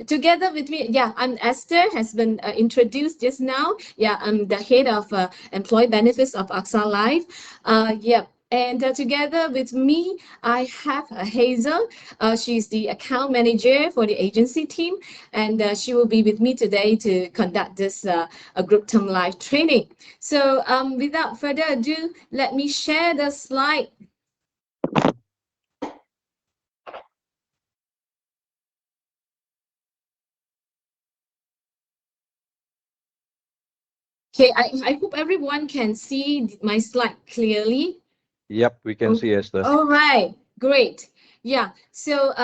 Together with me, yeah, I'm Esther, has been introduced just now. Yeah, I'm the head of employee benefits of AXA Life. Yeah. And together with me, I have Hazel. She's the account manager for the agency team, and she will be with me today to conduct this group term life training. So without further ado, let me share the slide. Okay, I hope everyone can see my slide clearly. Yep, we can see Esther. All right, great. Yeah, so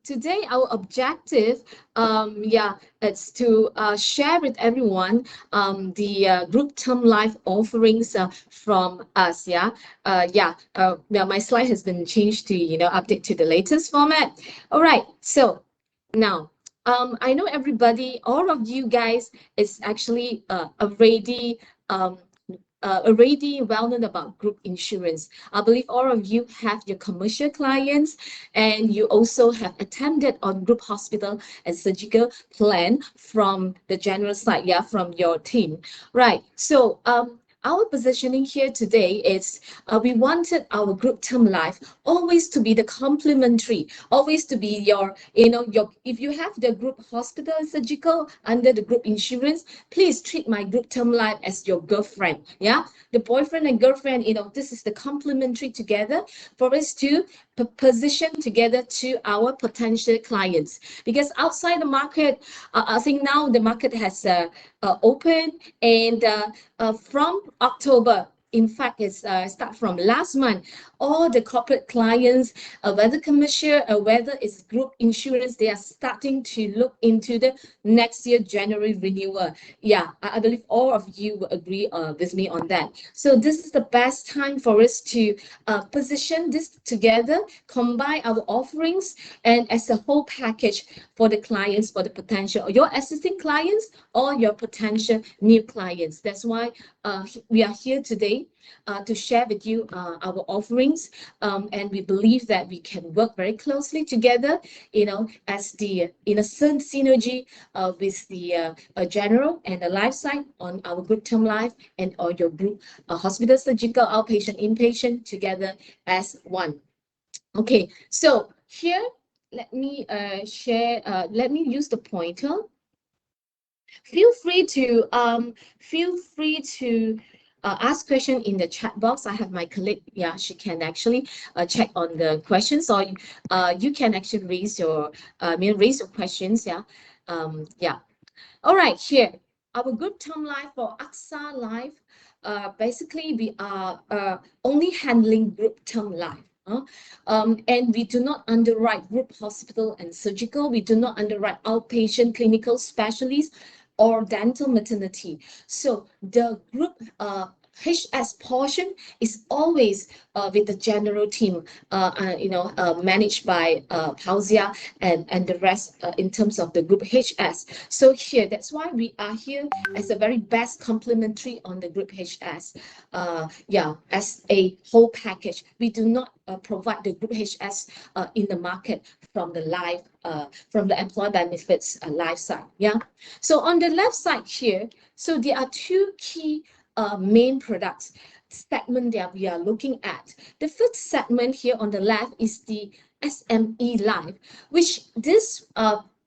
today our objective, yeah, it's to share with everyone the group term life offerings from us. Yeah, yeah, my slide has been changed to update to the latest format. All right, so now I know everybody, all of you guys is actually already well known about group insurance. I believe all of you have your commercial clients and you also have attended on group hospital and surgical plan from the general side, yeah, from your team. Right. So our positioning here today is we wanted our group term life always to be the complementary, always to be your, if you have the group hospital and surgical under the group insurance, please treat my group term life as your girlfriend. Yeah, the boyfriend and girlfriend, this is the complementary together for us to position together to our potential clients. Because outside the market, I think now the market has opened, and from October, in fact, it's start from last month, all the corporate clients, whether commercial or whether it's group insurance, they are starting to look into the next year January renewal. Yeah, I believe all of you will agree with me on that. So this is the best time for us to position this together, combine our offerings, and as a whole package for the clients, for the potential, your existing clients or your potential new clients. That's why we are here today to share with you our offerings, and we believe that we can work very closely together, as the in a certain synergy with the general and the life side on our group term life and or your group hospital, surgical, outpatient, inpatient together as one. Okay, so here let me share. Let me use the pointer. Feel free to ask question in the chat box. I have my colleague, yeah, she can actually check on the questions, or you can actually raise your raise your questions. Yeah, yeah. All right, here our group term life for AXA Life. Basically, we are only handling group term life. And we do not underwrite group hospital and surgical. We do not underwrite outpatient clinical specialists or dental maternity. So the group HS portion is always with the general team, managed by Pausia and the rest in terms of the group HS. So here, that's why we are here as a very best complementary on the group HS. Yeah, as a whole package. We do not provide the group HS in the market from the life, from the employee benefits life side. Yeah. So on the left side here, so there are two key main products segment that we are looking at. The first segment here on the left is the SME Life, which this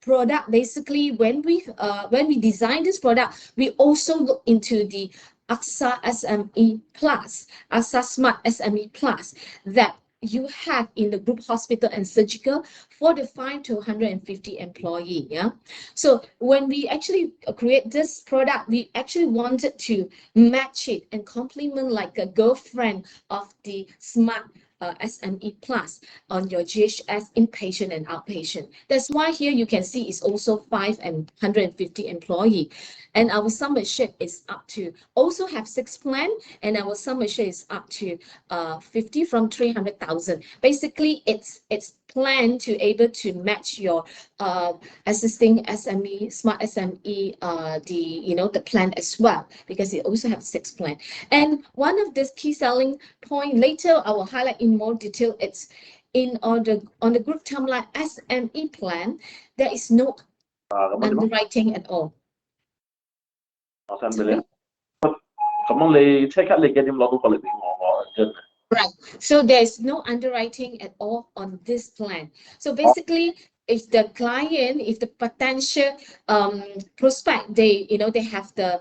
product basically when we design this product, we also look into the AXA SME Plus, AXA Smart SME Plus that you have in the group hospital and surgical for the 5 to 150 employee. Yeah. So when we actually create this product, we actually wanted to match it and complement like a girlfriend of the smart SME Plus on your GHS inpatient and outpatient. That's why here you can see it's also 5 and 150 employee. And our sum assured is up to, also have 6 plan, and our sum assured is up to 50 from 300,000. Basically, it's planned to able to match your existing SME, smart SME, the plan as well, because it also have 6 plan. And one of this key selling point later, I will highlight in more detail. It's on the group term like SME plan, there is no underwriting at all. Sorry? Right. So there's no underwriting at all on this plan. So basically, if the client, if the potential prospect, they have the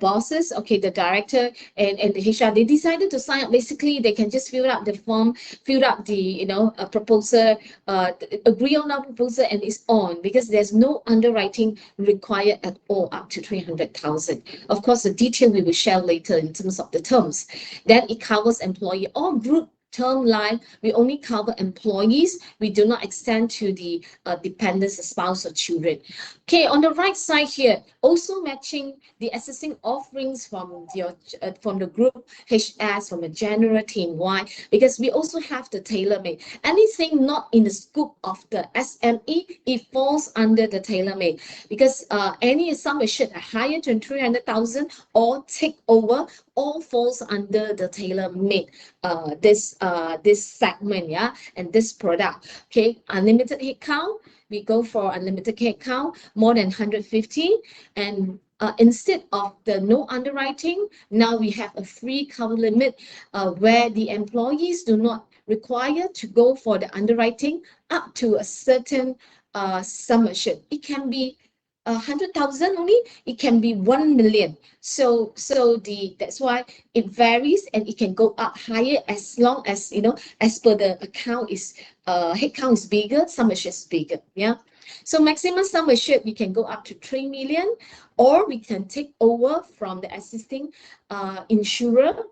bosses, okay, the director and the HR, they decided to sign up. Basically, they can just fill out the form, fill out the a proposal, agree on our proposal, and it's on, because there's no underwriting required at all up to 300,000. Of course, the detail we will share later in terms of the terms. Then it covers employee or group term life. We only cover employees. We do not extend to the dependents, spouse, or children. Okay, on the right side here, also matching the existing offerings from the group HS, from the general team Y, because we also have the tailor-made. Anything not in the scope of the SME, it falls under the tailor-made, because any sum assured higher than 300,000 or take over all falls under the tailor-made this segment, yeah, and this product. Okay, unlimited headcount, we go for unlimited headcount, more than 150, and instead of the no underwriting, now we have a free cover limit where the employees do not require to go for the underwriting up to a certain sum assured. It can be 100,000 only, it can be 1 million. So that's why it varies, and it can go up higher as long as as per the account is headcount is bigger, sum assured is bigger. Yeah. So maximum sum assured, we can go up to 3 million, or we can take over from the existing insurer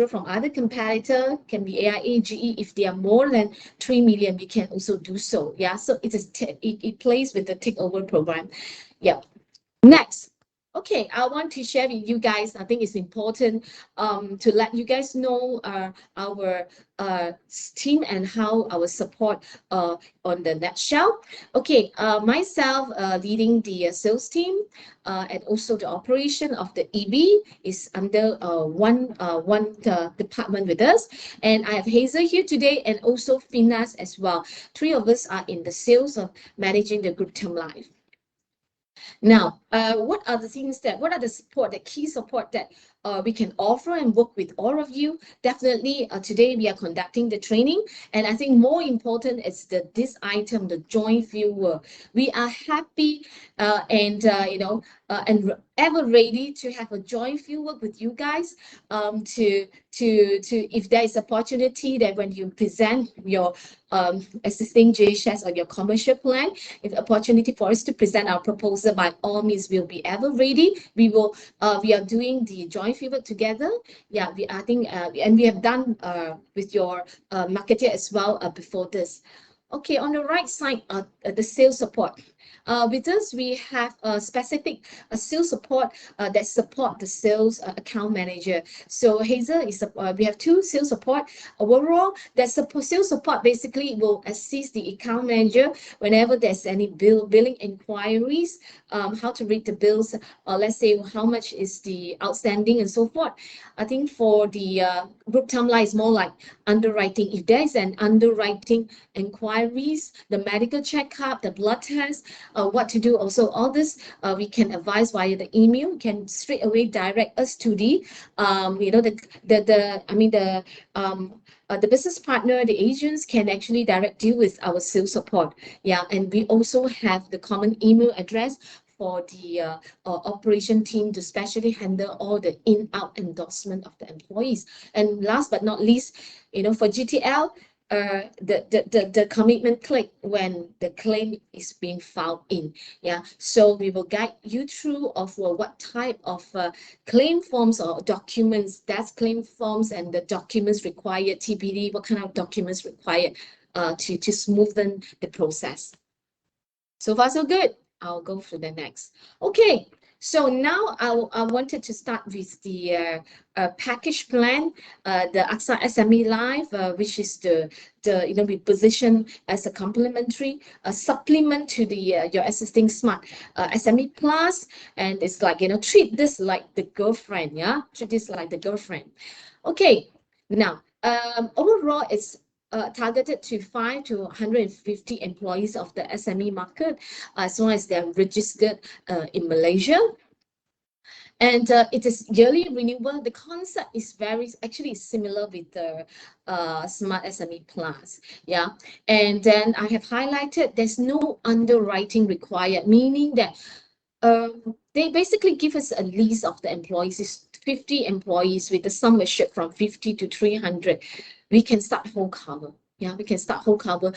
from other competitor, can be AIA, GE. If they are more than 3 million, we can also do so. Yeah, so it plays with the takeover program. Yeah. Next. Okay, I want to share with you guys, I think it's important to let you guys know our team and how our support on the nutshell. Okay, myself leading the sales team and also the operation of the EB is under one department with us. And I have Hazel here today, and also Finas as well. Three of us are in the sales of managing the group term life. Now, what are the support, the key support that we can offer and work with all of you? Definitely, today we are conducting the training, and I think more important is this item, the joint viewer. We are happy and ever ready to have a joint field work with you guys to if there is opportunity that when you present your existing JHS or your commercial plan, if opportunity for us to present our proposal, by all means we'll be ever ready. We are doing the joint field work together. Yeah, I think and we have done with your marketer as well before this. Okay, on the right side, the sales support. With us, we have a specific sales support that support the sales account manager. So Hazel is we have two sales support. Overall, that sales support basically will assist the account manager whenever there's any billing inquiries, how to read the bills, let's say how much is the outstanding and so forth. I think for the group term life is more like underwriting. If there is an underwriting inquiries, the medical checkup, the blood test, what to do. Also, all this we can advise via the email. You can straight away direct us to the the business partner, the agents can actually direct you with our sales support. Yeah, and we also have the common email address for the operation team to specially handle all the in-out endorsement of the employees. And last but not least, for GTL, the commitment click when the claim is being filed in. Yeah, so we will guide you through of what type of claim forms or documents, that's claim forms and the documents required, TPD, what kind of documents required to smoothen the process. So far so good. I'll go for the next. Okay, so now I wanted to start with the package plan, the AXA SME Life, which is we position as a complementary supplement to the your existing Smart SME Plus, and it's like treat this like the girlfriend, yeah, treat this like the girlfriend. Okay, now overall it's targeted to 5 to 150 employees of the SME market, as long as they're registered in Malaysia. And it is yearly renewal. The concept is actually similar with the Smart SME Plus. Yeah. And then I have highlighted there's no underwriting required, meaning that they basically give us a list of the employees. It's 50 employees with the sum assured from 50 to 300. We can start whole cover. Yeah, we can start whole cover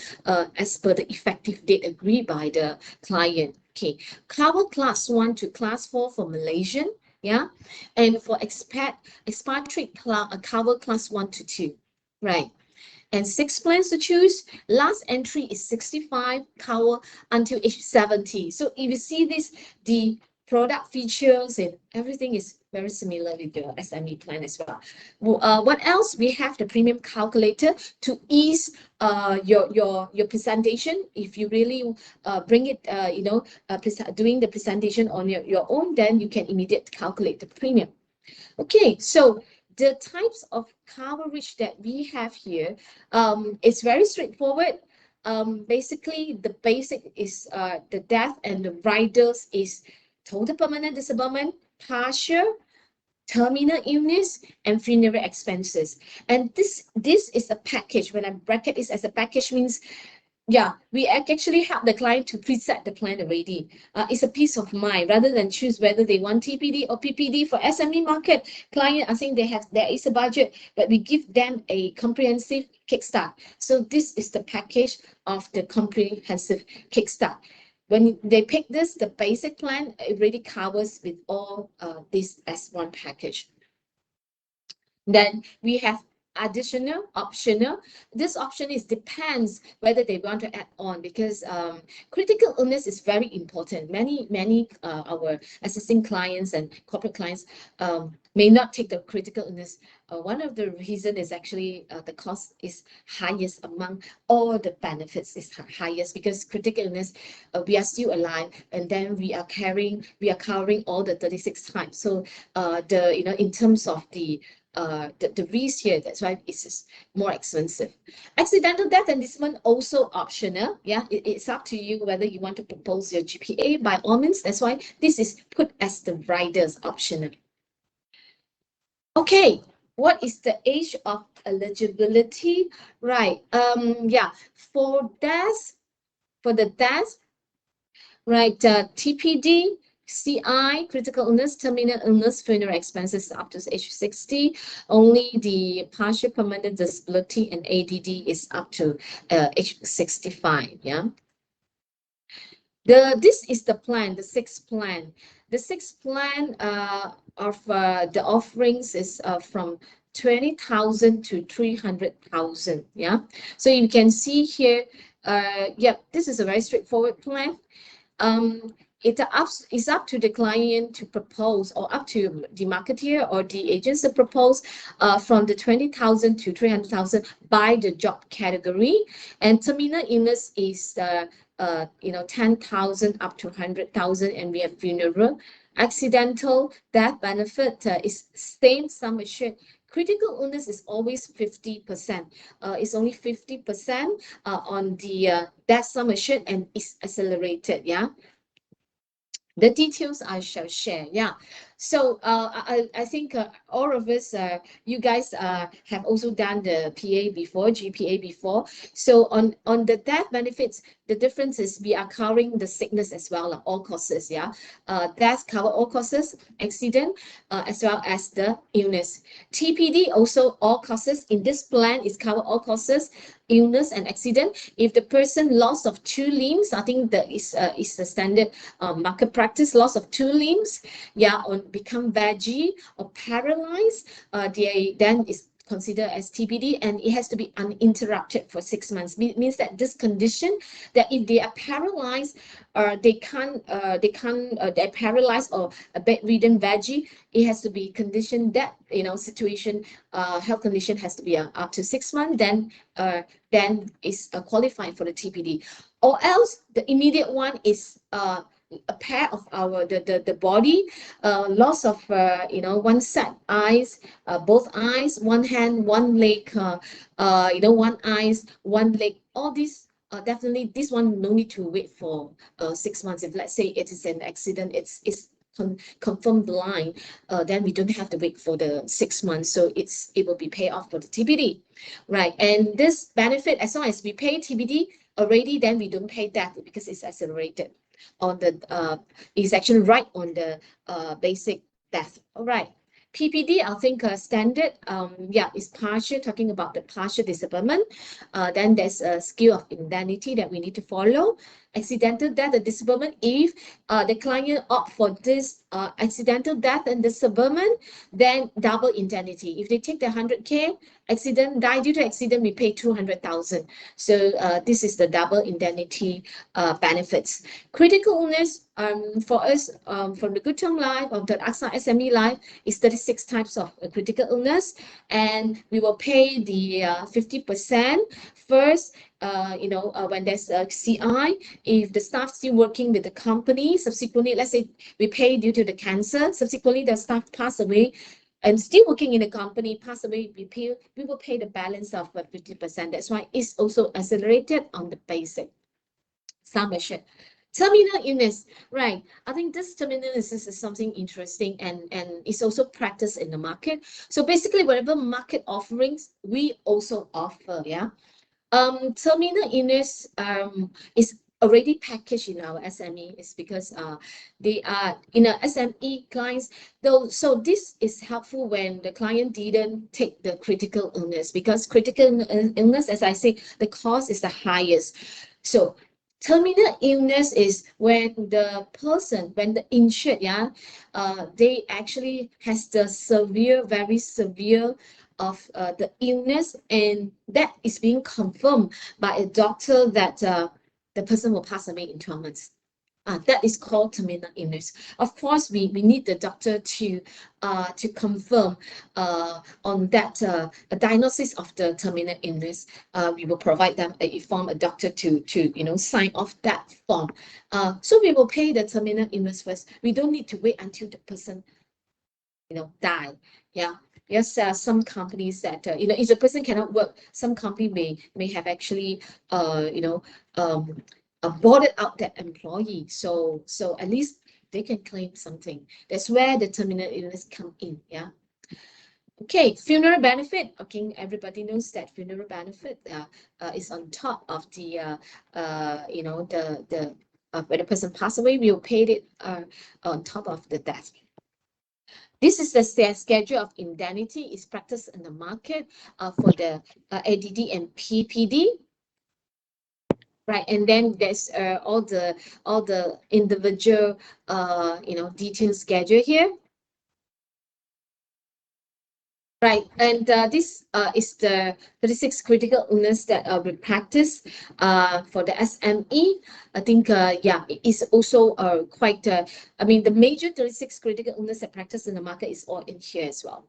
as per the effective date agreed by the client. Okay, cover class 1 to class 4 for Malaysian. Yeah, and for expatriate cover class 1 to 2. Right. And 6 plans to choose. Last entry is 65, cover until age 70. So if you see this, the product features and everything is very similar with the SME plan as well. What else? We have the premium calculator to ease your presentation. If you really bring it, doing the presentation on your own, then you can immediately calculate the premium. Okay, so the types of coverage that we have here, it's very straightforward. Basically, the basic is the death, and the riders is total permanent disablement, partial, terminal illness, and funeral expenses. And this is a package. When I bracket this as a package, means yeah, we actually help the client to preset the plan already. It's a peace of mind rather than choose whether they want TPD or PPD. For SME market, client, I think there is a budget, but we give them a comprehensive kickstart. So this is the package of the comprehensive kickstart. When they pick this, the basic plan, it really covers with all this as one package. Then we have additional, optional. This option depends whether they want to add on, because critical illness is very important. Many our assisting clients and corporate clients may not take the critical illness. One of the reasons is actually the cost is highest among all the benefits is highest, because critical illness, we are still alive, and then we are covering all the 36 types. So in terms of the risk here, that's why it's more expensive. Accidental death and disablement also optional. Yeah, it's up to you whether you want to propose your GPA. By all means, that's why this is put as the riders optional. Okay, what is the age of eligibility? Right. Yeah, for the death, right, TPD, CI, critical illness, terminal illness, funeral expenses up to age 60. Only the partial permanent disability and ADD is up to age 65. Yeah. This is the plan, the sixth plan. The sixth plan of the offerings is from 20,000 to 300,000. Yeah. So you can see here. Yeah, this is a very straightforward plan. It's up to the client to propose, or up to the marketeer or the agents to propose from the 20,000 to 300,000 by the job category. And terminal illness is 10,000 up to 100,000, and we have funeral. Accidental death benefit is same sum assured. Critical illness is always 50%. It's only 50% on the death sum assured, and it's accelerated. Yeah. The details I shall share. Yeah. So I think all of us, you guys have also done the PA before, GPA before. So on the death benefits, the difference is we are covering the sickness as well, all causes. Yeah. Death cover all causes, accident, as well as the illness. TPD also all causes. In this plan is cover all causes, illness and accident. If the person loss of 2 limbs, I think that is the standard market practice, loss of 2 limbs, yeah, on become veggie or paralyzed, then is considered as TPD, and it has to be uninterrupted for 6 months. Means that this condition, that if they are paralyzed, they're paralyzed or a bedridden veggie, it has to be condition that situation, health condition has to be up to 6 months. Then is qualified for the TPD. Or else the immediate one is a pair of our the body, loss of one set eyes, both eyes, one hand, one leg, one eyes, one leg, all these. Definitely, this one no need to wait for 6 months. If let's say it is an accident, it's confirmed blind, then we don't have to wait for the 6 months. So it will be paid off for the TBD, right? And this benefit, as long as we pay TBD already, then we don't pay that because it's accelerated on the is actually right on the basic death. All right. PPD, I think standard, yeah, is partial, talking about the partial disablement. Then there's a scale of indemnity that we need to follow. Accidental death and disablement, if the client opt for this accidental death and disablement, then double indemnity. If they take the 100K, accident, die due to accident, we pay 200,000. So this is the double indemnity benefits. Critical illness, for us, from the Good Term Life or the AXA SME Life, is 36 types of critical illness, and we will pay the 50% first. When there's a CI, if the staff still working with the company, subsequently, let's say we pay due to the cancer, subsequently the staff pass away and still working in the company, pass away, we will pay the balance of 50%. That's why it's also accelerated on the basic sum assured. Terminal illness, right? I think this terminal illness is something interesting, and it's also practiced in the market. So basically, whatever market offerings, we also offer, yeah. Terminal illness is already packaged in our SME. Is because they are in a SME clients, though. So this is helpful when the client didn't take the critical illness, because critical illness, as I say, the cost is the highest. So terminal illness is when the person, when the insured, yeah, they actually has the severe, very severe of the illness, and that is being confirmed by a doctor that the person will pass away in 12 months. That is called terminal illness. Of course, we need the doctor to confirm on that a diagnosis of the terminal illness. We will provide them a form, a doctor to sign off that form. So we will pay the terminal illness first. We don't need to wait until the person die. Yeah. Yes, some companies that if the person cannot work, some company may have actually boarded out that employee. So at least they can claim something. That's where the terminal illness come in. Yeah. Okay, funeral benefit. Okay, everybody knows that funeral benefit is on top of the when a person passed away, we'll pay it on top of the death. This is the schedule of indemnity is practiced in the market for the ADD and PPD. Right, and then there's all the individual detailed schedule here. Right, and this is the 36 critical illness that we practice for the SME. I think, yeah, it is also quite, I mean, the major 36 critical illness that practice in the market is all in here as well.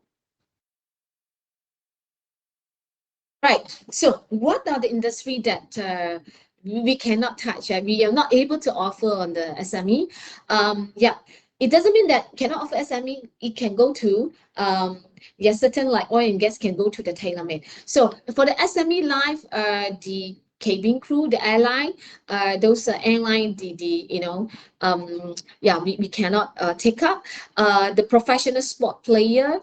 Right, so what are the industry that we cannot touch? We are not able to offer on the SME. Yeah, it doesn't mean that cannot offer SME. It can go to yes, certain like oil and gas can go to the tailor-made. So for the SME life, the cabin crew, the airline, those airline, yeah, we cannot take up. The professional sport player,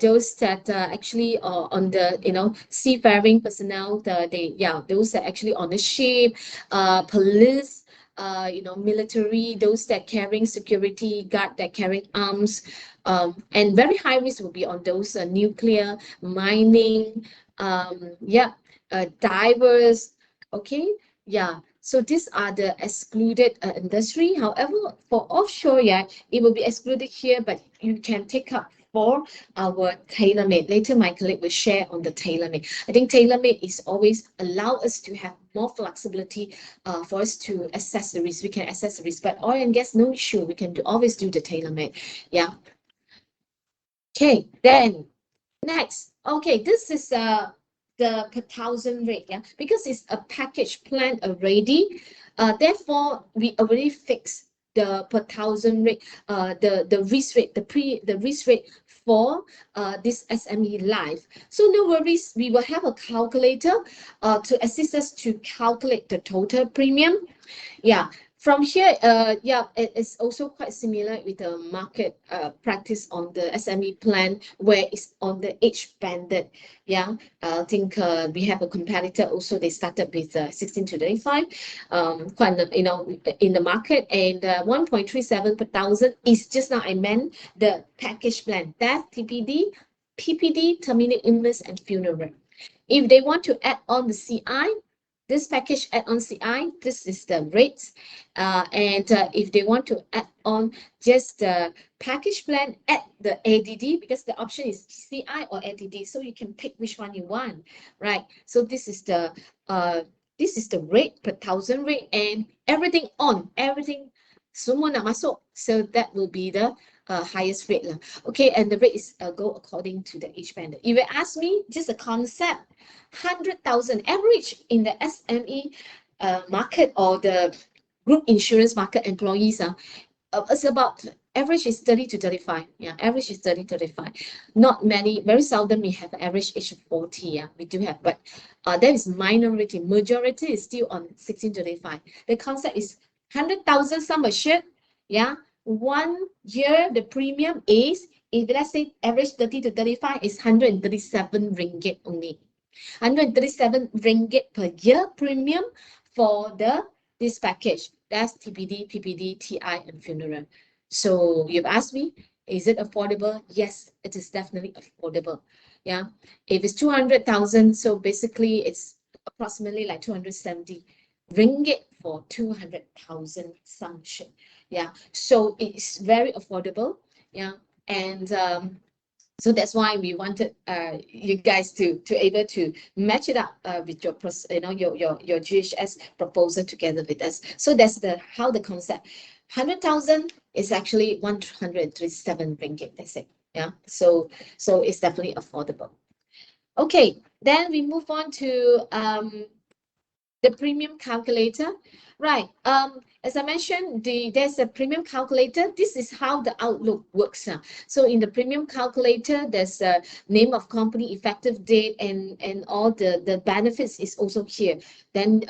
those that actually are on the seafaring personnel, those that actually on the ship, police. Military, those that carrying security guard, that carrying arms, and very high risk will be on those nuclear, mining, divers. Okay, yeah. So these are the excluded industry. However, for offshore, yeah, it will be excluded here, but you can take up for our tailor-made. Later, my colleague will share on the tailor-made. I think tailor-made is always allow us to have more flexibility for us to assess the risk. We can assess the risk, but oil and gas, no issue. We can always do the tailor-made. Yeah. Okay, then next. Okay, this is the per thousand rate, yeah, because it's a package plan already. Therefore, we already fixed the per thousand rate, the risk rate, the risk rate for this SME Life. So no worries, we will have a calculator to assist us to calculate the total premium. Yeah, from here, yeah, it is also quite similar with the market practice on the SME plan, where it's on the age banded. Yeah, I think we have a competitor also. They started with 16 to 35, quite in the market, and 1.37 per thousand is just now I meant the package plan, death, TPD, PPD, terminal illness, and funeral. If they want to add on the CI, this package add on CI, this is the rates. And if they want to add on just the package plan, add the ADD, because the option is CI or ADD, so you can pick which one you want, right? So this is the rate per thousand rate, and everything on, everything semua nak masuk, so that will be the highest rate lah. Okay, and the rate is go according to the age band. If you ask me, just a concept, 100,000 average in the SME market or the group insurance market employees, it's about average is 30 to 35. Yeah, average is 30 to 35. Not many, very seldom we have average age of 40. Yeah, we do have, but there is minority. Majority is still on 16 to 35. The concept is 100,000 sum assured. Yeah, 1 year the premium is, if let's say average 30 to 35 is 137 ringgit only. 137 ringgit per year premium for this package. That's TPD, PPD, TI, and funeral. So you've asked me, is it affordable? Yes, it is definitely affordable. Yeah, if it's 200,000, so basically it's approximately like 270 ringgit for 200,000 sum assured. Yeah, so it's very affordable. Yeah, and so that's why we wanted you guys to able to match it up with your your GHS proposal together with us. So that's how the concept. 100,000 is actually 137 ringgit. That's it. Yeah. So it's definitely affordable. Okay, then we move on to the premium calculator. Right. As I mentioned, there's a premium calculator. This is how the Outlook works. So in the premium calculator, there's a name of company, effective date, and all the benefits is also here. Then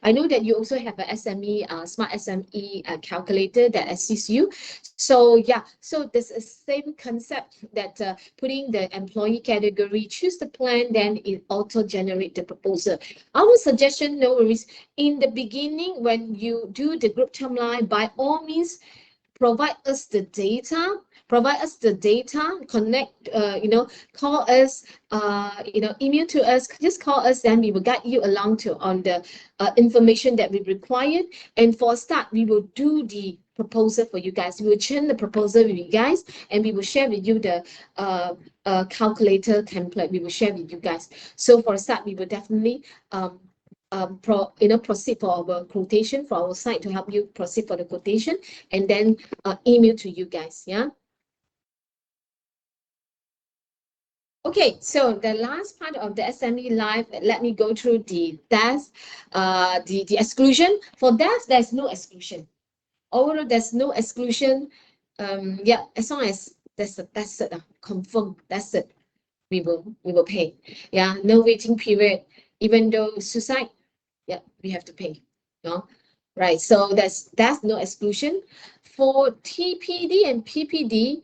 I know that you also have a SME, smart SME calculator that assists you. So yeah, so there's a same concept that putting the employee category, choose the plan, then it auto generate the proposal. Our suggestion, no worries, in the beginning when you do the group term line, by all means, provide us the data, connect, call us, email to us, just call us, then we will guide you along on the information that we required. And for a start, we will do the proposal for you guys. We will change the proposal with you guys, and we will share with you the calculator template. We will share with you guys. So for a start, we will definitely proceed for our quotation for our site, to help you proceed for the quotation, and then email to you guys. Yeah. Okay, so the last part of the SME Life, let me go through the death, the exclusion. For death, there's no exclusion. Overall, there's no exclusion. Yeah, as long as that's it, confirm, that's it. We will pay. Yeah, no waiting period. Even though suicide, yeah, we have to pay. No, right. So that's no exclusion. For TPD and PPD,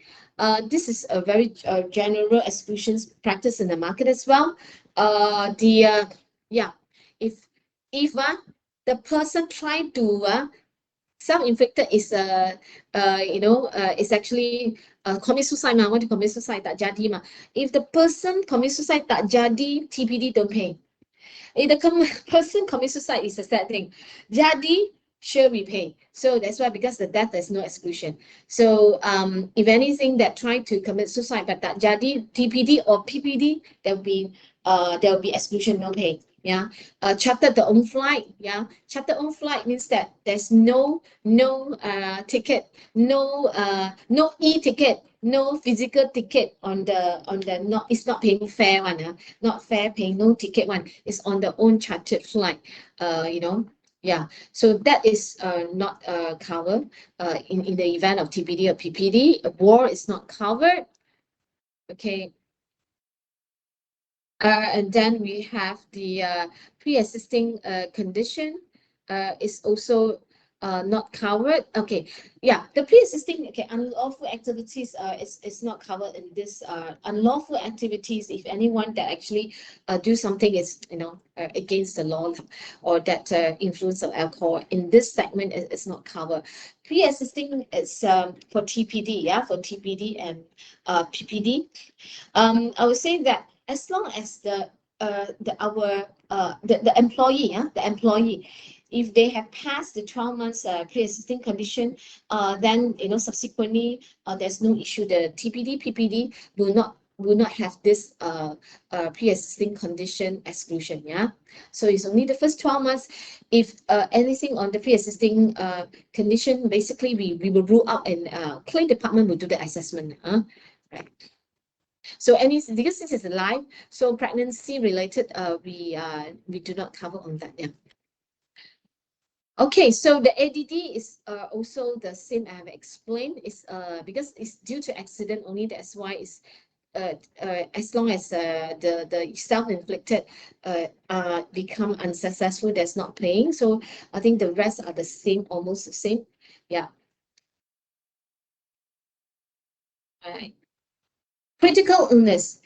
this is a very general exclusions practice in the market as well. Yeah, if the person trying to self-inflicted is is actually commit suicide. Want to commit suicide, tak jadi mah. If the person commit suicide tak jadi, TPD don't pay. If the person commits suicide, is a sad thing. Jadi, sure we pay. So that's why, because the death, there's no exclusion. So if anything that try to commit suicide but tak jadi, TPD or PPD, there will be exclusion, no pay. Yeah, chartered the own flight. Yeah, chartered own flight means that there's no ticket, no e-ticket, no physical ticket on the it's not paying fare one, not fare paying, no ticket one. It's on the own chartered flight. Yeah, so that is not covered in the event of TPD or PPD. A war is not covered. Okay. And then we have the pre-existing condition is also not covered. Okay, yeah, the pre-existing, okay, unlawful activities is not covered in this unlawful activities. If anyone that actually do something is, you know, against the law, or that influence of alcohol in this segment is not covered. Pre-existing is for TPD, yeah, for TPD and PPD. I would say that as long as the employee, the employee, if they have passed the 12 months pre-existing condition, then, you know, subsequently there's no issue. The TPD PPD will not have this pre-existing condition exclusion. Yeah, so it's only the first 12 months. If anything on the pre-existing condition, basically we will rule out, and claim department will do the assessment. Right. So because this is live, so pregnancy related, we do not cover on that. Yeah. Okay, so the ADD is also the same I have explained. Is because it's due to accident only. That's why it's as long as the self-inflicted become unsuccessful, that's not paying. So I think the rest are the same, almost the same. Yeah. All right. Critical illness.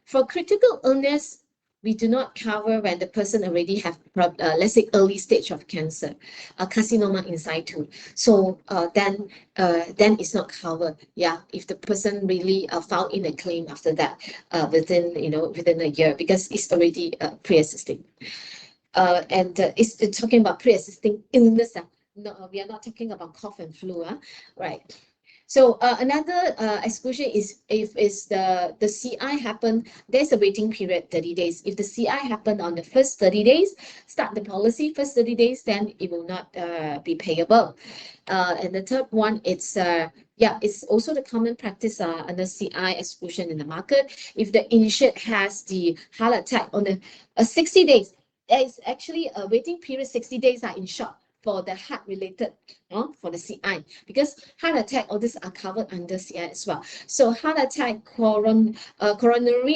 For critical illness, we do not cover when the person already have, let's say, early stage of cancer, carcinoma in situ. So then it's not covered. Yeah, if the person really filed in a claim after that, within a year, because it's already pre-existing. And it's talking about pre-existing illness. No, we are not talking about cough and flu. Right. So another exclusion is if the CI happen, there's a waiting period 30 days. If the CI happened on the first 30 days, start the policy first 30 days, then it will not be payable. And the third one, it's also the common practice under CI exclusion in the market. If the insured has the heart attack on the 60 days, there is actually a waiting period 60 days in short for the heart related, for the CI, because heart attack, all these are covered under CI as well. So heart attack, coronary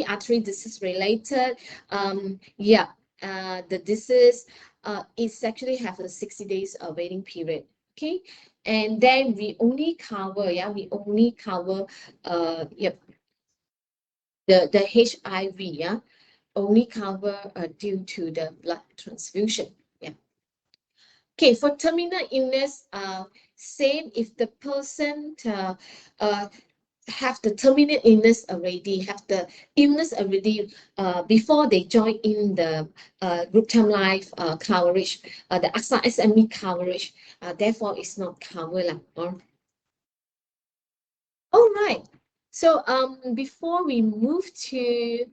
artery disease related, the disease is actually have a 60 days waiting period. Okay, and then we only cover, the HIV, only cover due to the blood transfusion. Yeah. Okay, for terminal illness, same if the person have the terminal illness already, before they join in the group term life coverage, the AXA SME coverage, therefore it's not covered. All right. So before we move to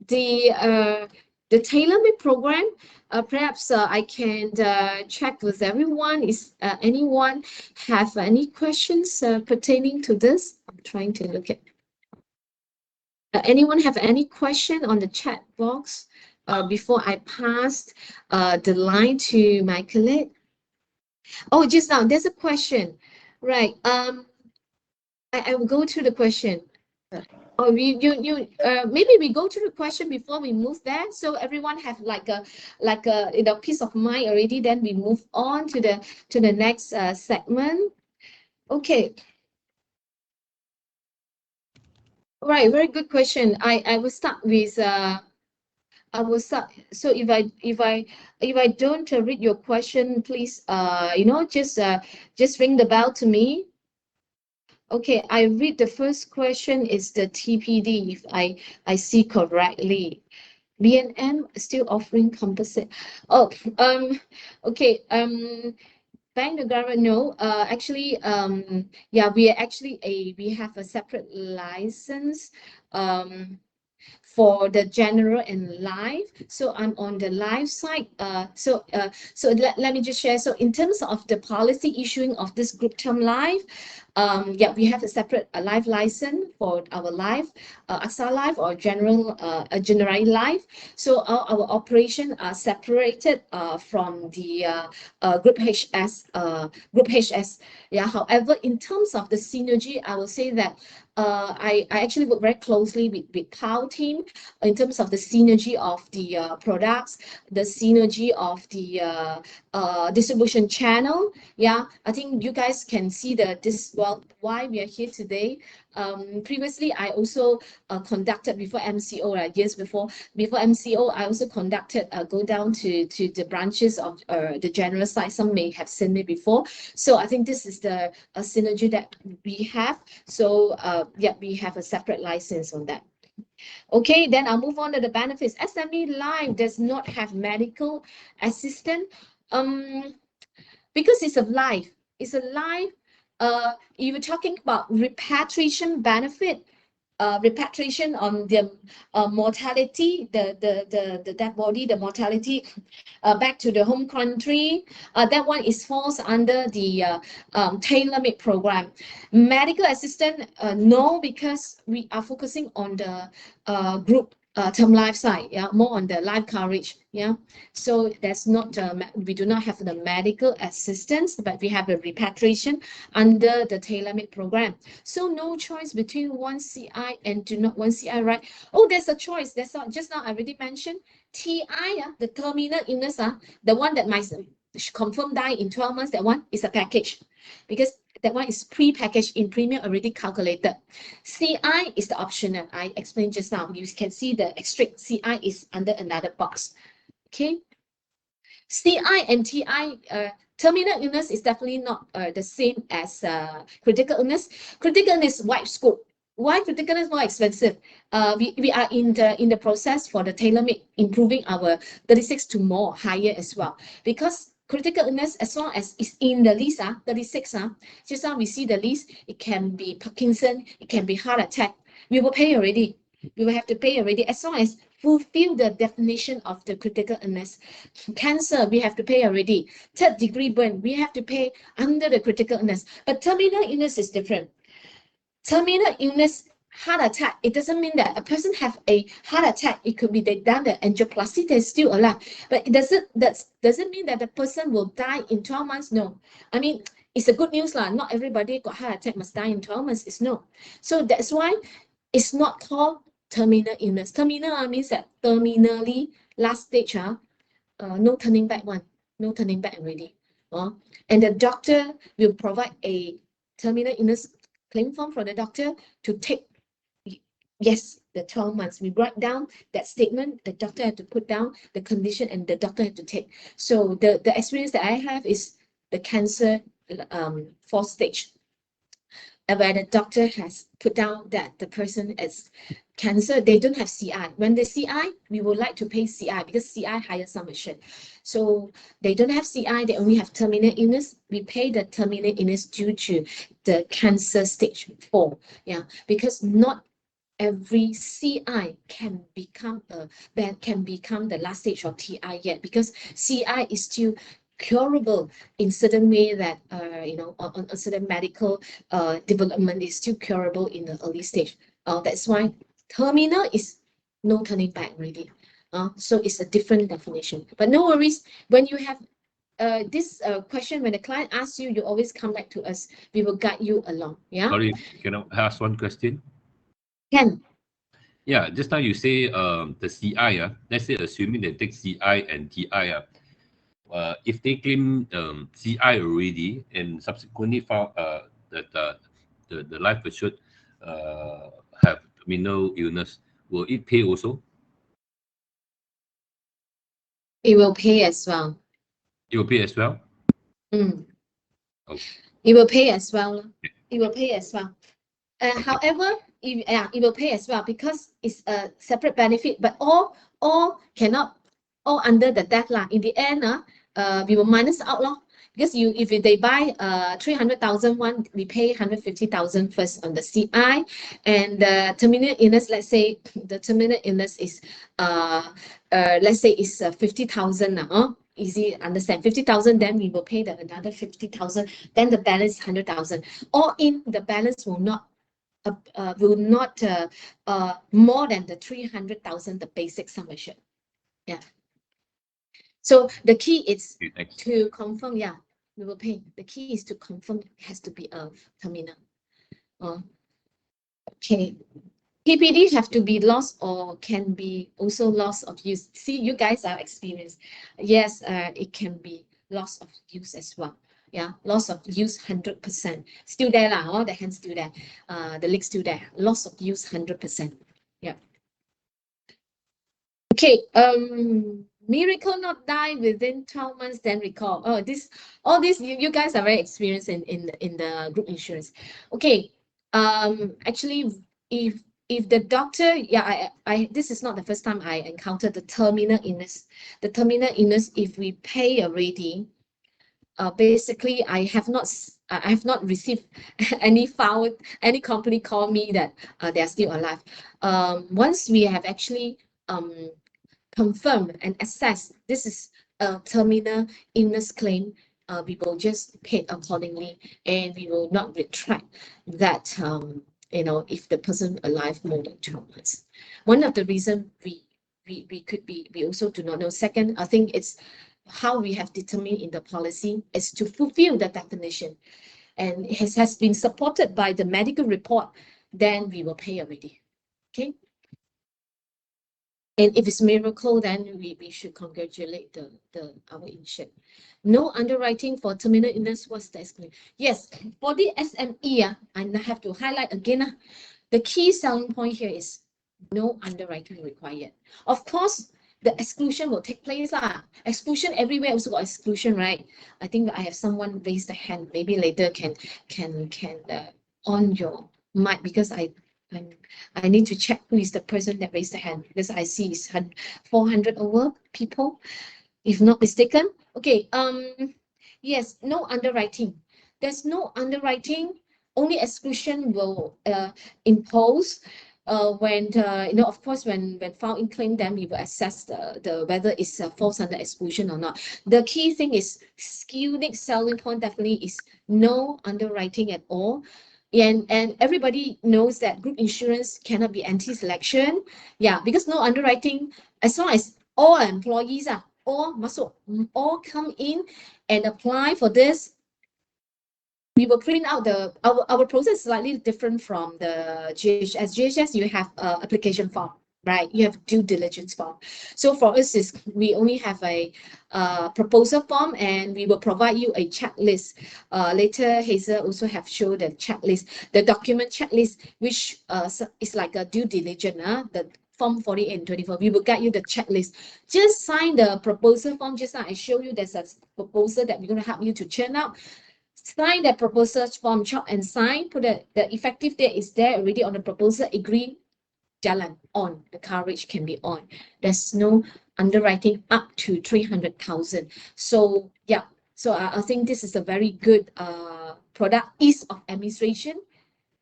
the tailor-made program, perhaps I can check with everyone. Is anyone have any questions pertaining to this? I'm trying to look at. Anyone have any question on the chat box before I pass the line to my colleague? Oh, just now there's a question, right? I will go through the question. Oh, maybe we go to the question before we move there, so everyone have like a peace of mind already. Then we move on to the next segment. Okay. Right, very good question. I will start with I will start. So if I don't read your question, please just ring the bell to me. Okay, I read the first question is the TPD, if I see correctly. BNM still offering composite. Oh, okay. Bank Negara, no. Actually, we have a separate license for the general and life. So I'm on the life side. So let me just share. So in terms of the policy issuing of this group term life, yeah, we have a separate life license for our life, AXA Life or Generali Life. So our operation are separated from the Group HS. Group HS. Yeah. However, in terms of the synergy, I will say that I actually work very closely with PAO team in terms of the synergy of the products, the synergy of the distribution channel. Yeah, I think you guys can see why we are here today. Previously, I also conducted before MCO, years before MCO, I also conducted go down to the branches of the general side. Some may have seen me before. So I think this is the synergy that we have. So yeah, we have a separate license on that. Okay, then I'll move on to the benefits. SME Life does not have medical assistant. Because it's a life. It's a life. You were talking about repatriation benefit. Repatriation on the mortality, the dead body, the mortality back to the home country. That one is falls under the tailor-made program. Medical assistant, no, because we are focusing on the group term life side, yeah, more on the life coverage, yeah. So that's not we do not have the medical assistance, but we have the repatriation under the tailor-made program. So no choice between one CI and do not one CI, right? Oh, there's a choice. That's not just now I already mentioned. TI, the terminal illness, the one that might confirm die in 12 months, that one is a package because that one is pre-packaged in premium already calculated. CI is the optional. I explained just now. You can see the extract CI is under another box. Okay. CI and TI, terminal illness is definitely not the same as critical illness. Critical illness wide scope. Why critical illness more expensive? We are in the process for the tailor-made improving our 36 to more higher as well, because critical illness, as long as it's in the list, 36, just now we see the list, it can be Parkinson, it can be heart attack. We will pay already. We will have to pay already as long as fulfill the definition of the critical illness. Cancer, we have to pay already. Third degree burn, we have to pay under the critical illness. But terminal illness is different. Terminal illness, heart attack, it doesn't mean that a person have a heart attack. It could be they done the angioplasty, they're still alive. But it doesn't mean that the person will die in 12 months. No. I mean, it's a good news lah. Not everybody got heart attack must die in 12 months. It's no. So that's why it's not called terminal illness. Terminal means that terminally last stage, no turning back one. No turning back already. And the doctor will provide a terminal illness claim form for the doctor to take, yes, the 12 months. We write down that statement, the doctor had to put down the condition and the doctor had to take. So the experience that I have is the cancer 4th stage, where the doctor has put down that the person is cancer, they don't have CI. When the CI, we would like to pay CI because CI higher sum assured. So they don't have CI, they only have terminal illness. We pay the terminal illness due to the cancer stage 4. Yeah, because not every CI can become the last stage of TI yet, because CI is still curable in certain way that on a certain medical development is still curable in the early stage. That's why terminal is no turning back really. So it's a different definition. But no worries, when you have this question, when the client asks you, you always come back to us. We will guide you along. Yeah. Sorry, can I ask one question? Can. Yeah, just now you say the CI, let's say assuming they take CI and TI, if they claim CI already and subsequently found that the life assured have terminal illness, will it pay also? It will pay as well. It will pay as well? Mm. Okay. It will pay as well. It will pay as well. However, it will pay as well because it's a separate benefit, but all cannot, all under the death line. In the end, we will minus out. because if they buy 300,000 one, we pay 150,000 first on the CI, and the terminal illness, let's say the terminal illness is let's say is 50,000 now. Easy understand, 50,000, then we will pay another 50,000, then the balance 100,000. All in, the balance will not more than the 300,000, the basic sum assured. Yeah. So the key is to confirm. Yeah, we will pay. The key is to confirm it has to be a terminal. Okay. PPD have to be loss or can be also loss of use. See, you guys are experienced. Yes, it can be loss of use as well. Yeah, loss of use 100%. Still there lah, all the hands still there. The legs still there. Loss of use 100%. Yeah. Okay. Miracle not die within 12 months, then recall. Oh, all this you guys are very experienced in the group insurance. Okay. Actually, if the doctor, yeah, this is not the first time I encountered the terminal illness. The terminal illness, if we pay already, basically I have not received any company call me that they are still alive. Once we have actually confirmed and assessed this is a terminal illness claim, we will just pay accordingly, and we will not retract that. If the person alive more than 12 months. One of the reasons we also do not know. Second, I think it's how we have determined in the policy is to fulfill the definition, and it has been supported by the medical report, then we will pay already. Okay. And if it's miracle, then we should congratulate our insured. No underwriting for terminal illness. What's the explanation? Yes, for the SME, I have to highlight again. The key selling point here is no underwriting required. Of course, the exclusion will take place lah. Exclusion everywhere also got exclusion, right? I think I have someone raise the hand. Maybe later can on your mic, because I need to check who is the person that raised the hand, because I see it's 400 over people, if not mistaken. Okay. Yes, no underwriting. There's no underwriting. Only exclusion will impose when of course when filed in claim, then we will assess the whether it falls under exclusion or not. The key thing is unique selling point definitely is no underwriting at all. And everybody knows that group insurance cannot be anti-selection. Yeah, because no underwriting, as long as all employees all come in and apply for this, we will print out our process is slightly different from the GHS. GHS, you have application form, right? You have due diligence form. So for us, we only have a proposal form, and we will provide you a checklist. Later, Hazel also have showed the checklist, the document checklist, which is like a due diligence, the form 48 and 24. We will guide you the checklist. Just sign the proposal form. Just now I show you there's a proposal that we're going to help you to churn out. Sign that proposal form, chop and sign. Put the effective date is there already on the proposal. Agree, jalan on. The coverage can be on. There's no underwriting up to 300,000. So yeah. So I think this is a very good product. Ease of administration,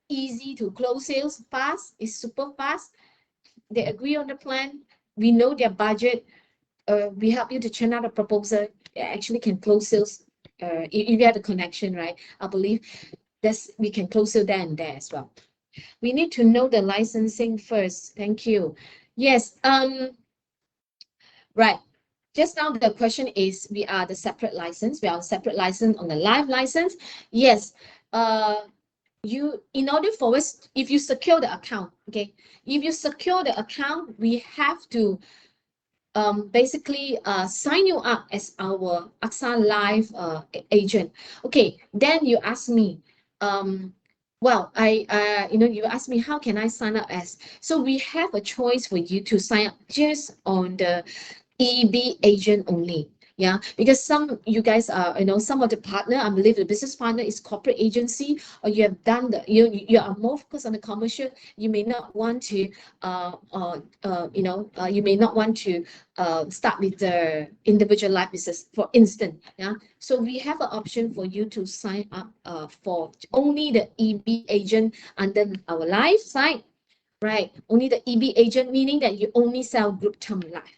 easy to close sales, fast. It's super fast. They agree on the plan. We know their budget. We help you to churn out a proposal. They actually can close sales. If you have the connection, right? I believe we can close it there and there as well. We need to know the licensing first. Thank you. Yes. Right. Just now the question is, we are the separate license. We are separate license on the live license. Yes. In order for us, if you secure the account, okay. If you secure the account, we have to basically sign you up as our AXA Live agent. Okay, then you ask me, well, you ask me, how can I sign up as? So we have a choice for you to sign up just on the EB agent only. Yeah, because some you guys are, you know, some of the partner, I believe the business partner is corporate agency, or you have done the you are more focused on the commercial. You may not want to you may not want to start with the individual life business, for instance. Yeah, so we have an option for you to sign up for only the EB agent under our life side, right? Only the EB agent, meaning that you only sell group term life.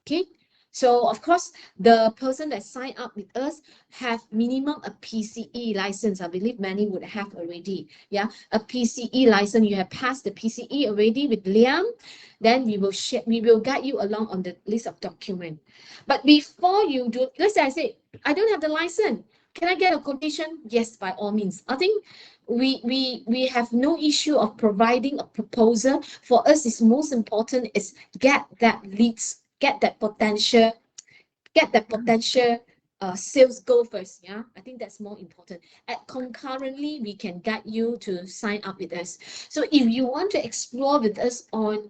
Okay, so of course the person that signed up with us have minimum a PCE license. I believe many would have already. Yeah, a PCE license. You have passed the PCE already with Liam, then we will guide you along on the list of document. But before you do, let's say I say I don't have the license, can I get a quotation? Yes, by all means. I think we have no issue of providing a proposal. For us, it's most important is get that leads, get that potential sales go first. Yeah, I think that's more important. And concurrently, we can guide you to sign up with us. So if you want to explore with us on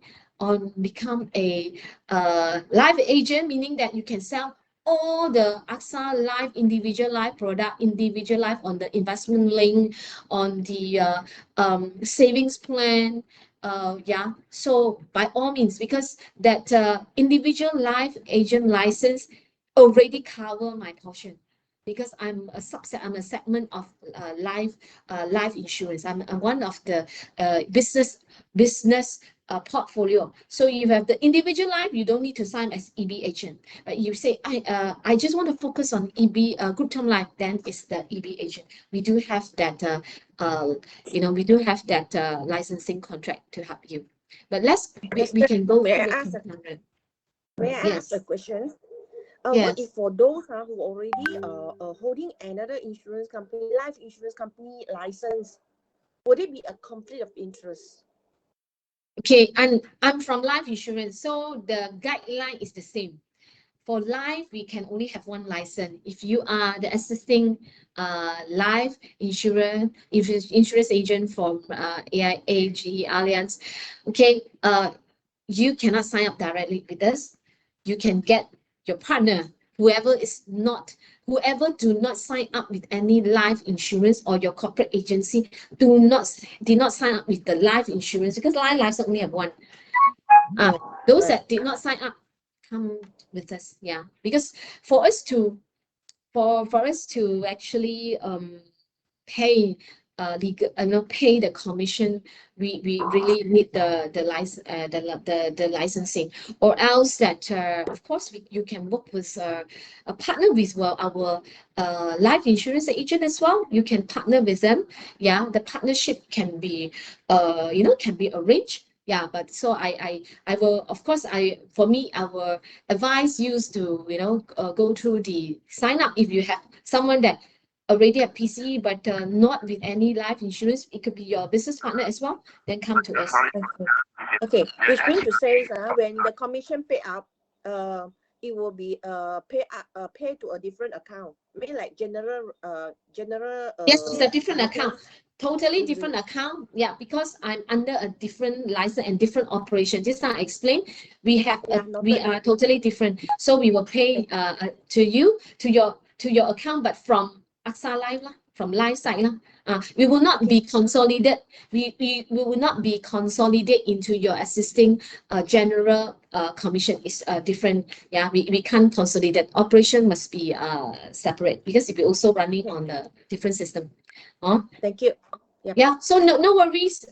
become a live agent, meaning that you can sell all the AXA Life individual life product, individual life on the investment link, on the savings plan. Yeah, so by all means, because that individual life agent license already cover my portion, because I'm a subset, I'm a segment of life insurance. I'm one of the business portfolio. So you have the individual life, you don't need to sign as EB agent. But you say I just want to focus on EB group term life, then it's the EB agent. We do have that we do have that licensing contract to help you. But we can go May through I the ask component. May I Yes. ask a question? Yes. What if for those who already holding another insurance company, life insurance company license, would it be a conflict of interest? Okay, and I'm from life insurance, so the guideline is the same. For life, we can only have one license. If you are the assisting life insurance agent from AIA, GE, Allianz, okay, you cannot sign up directly with us. You can get your partner, whoever do not sign up with any life insurance, or your corporate agency did not sign up with the life insurance, because lives only have one. Those that did not sign up, come with us. Yeah, because for us to actually pay pay the commission, we really need the license, the licensing, or else that of course you can work with a partner with our life insurance agent as well. You can partner with them. Yeah, the partnership can be can be arranged. Yeah, but so I will, of course, I will advise you to go through the sign up. If you have someone that already at PCE but not with any life insurance, it could be your business partner as well, then come to us. Okay, which means to say when the commission pay up, it will be pay to a different account. Maybe like general Yes, it's a different account. Totally different account. Yeah, because I'm under a different license and different operation. Just now I explained, we are totally different. So we will pay to your account, but from AXA Life from life side we will not be consolidated. We will not be consolidated into your existing general commission. Is different. Yeah, we can't consolidate. Operation must be separate, because if you're also running on a different system. Thank you. Yep. Yeah, so no worries,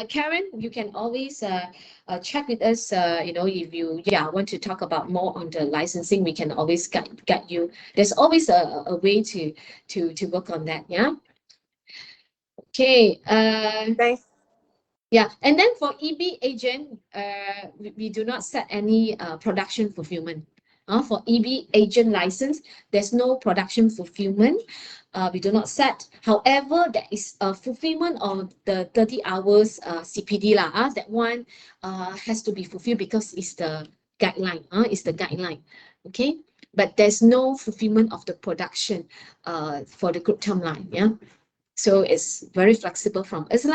Karen. You can always check with us. If you want to talk about more on the licensing, we can always guide you. There's always a way to work on that. Yeah. Okay. Thanks. Yeah, and then for EB agent, we do not set any production fulfillment. For EB agent license, there's no production fulfillment. We do not set. However, there is a fulfillment of the 30 hours CPD that one has to be fulfilled, because it's the guideline. It's the guideline. Okay, but there's no fulfillment of the production for the group term line. Yeah, so it's very flexible from us .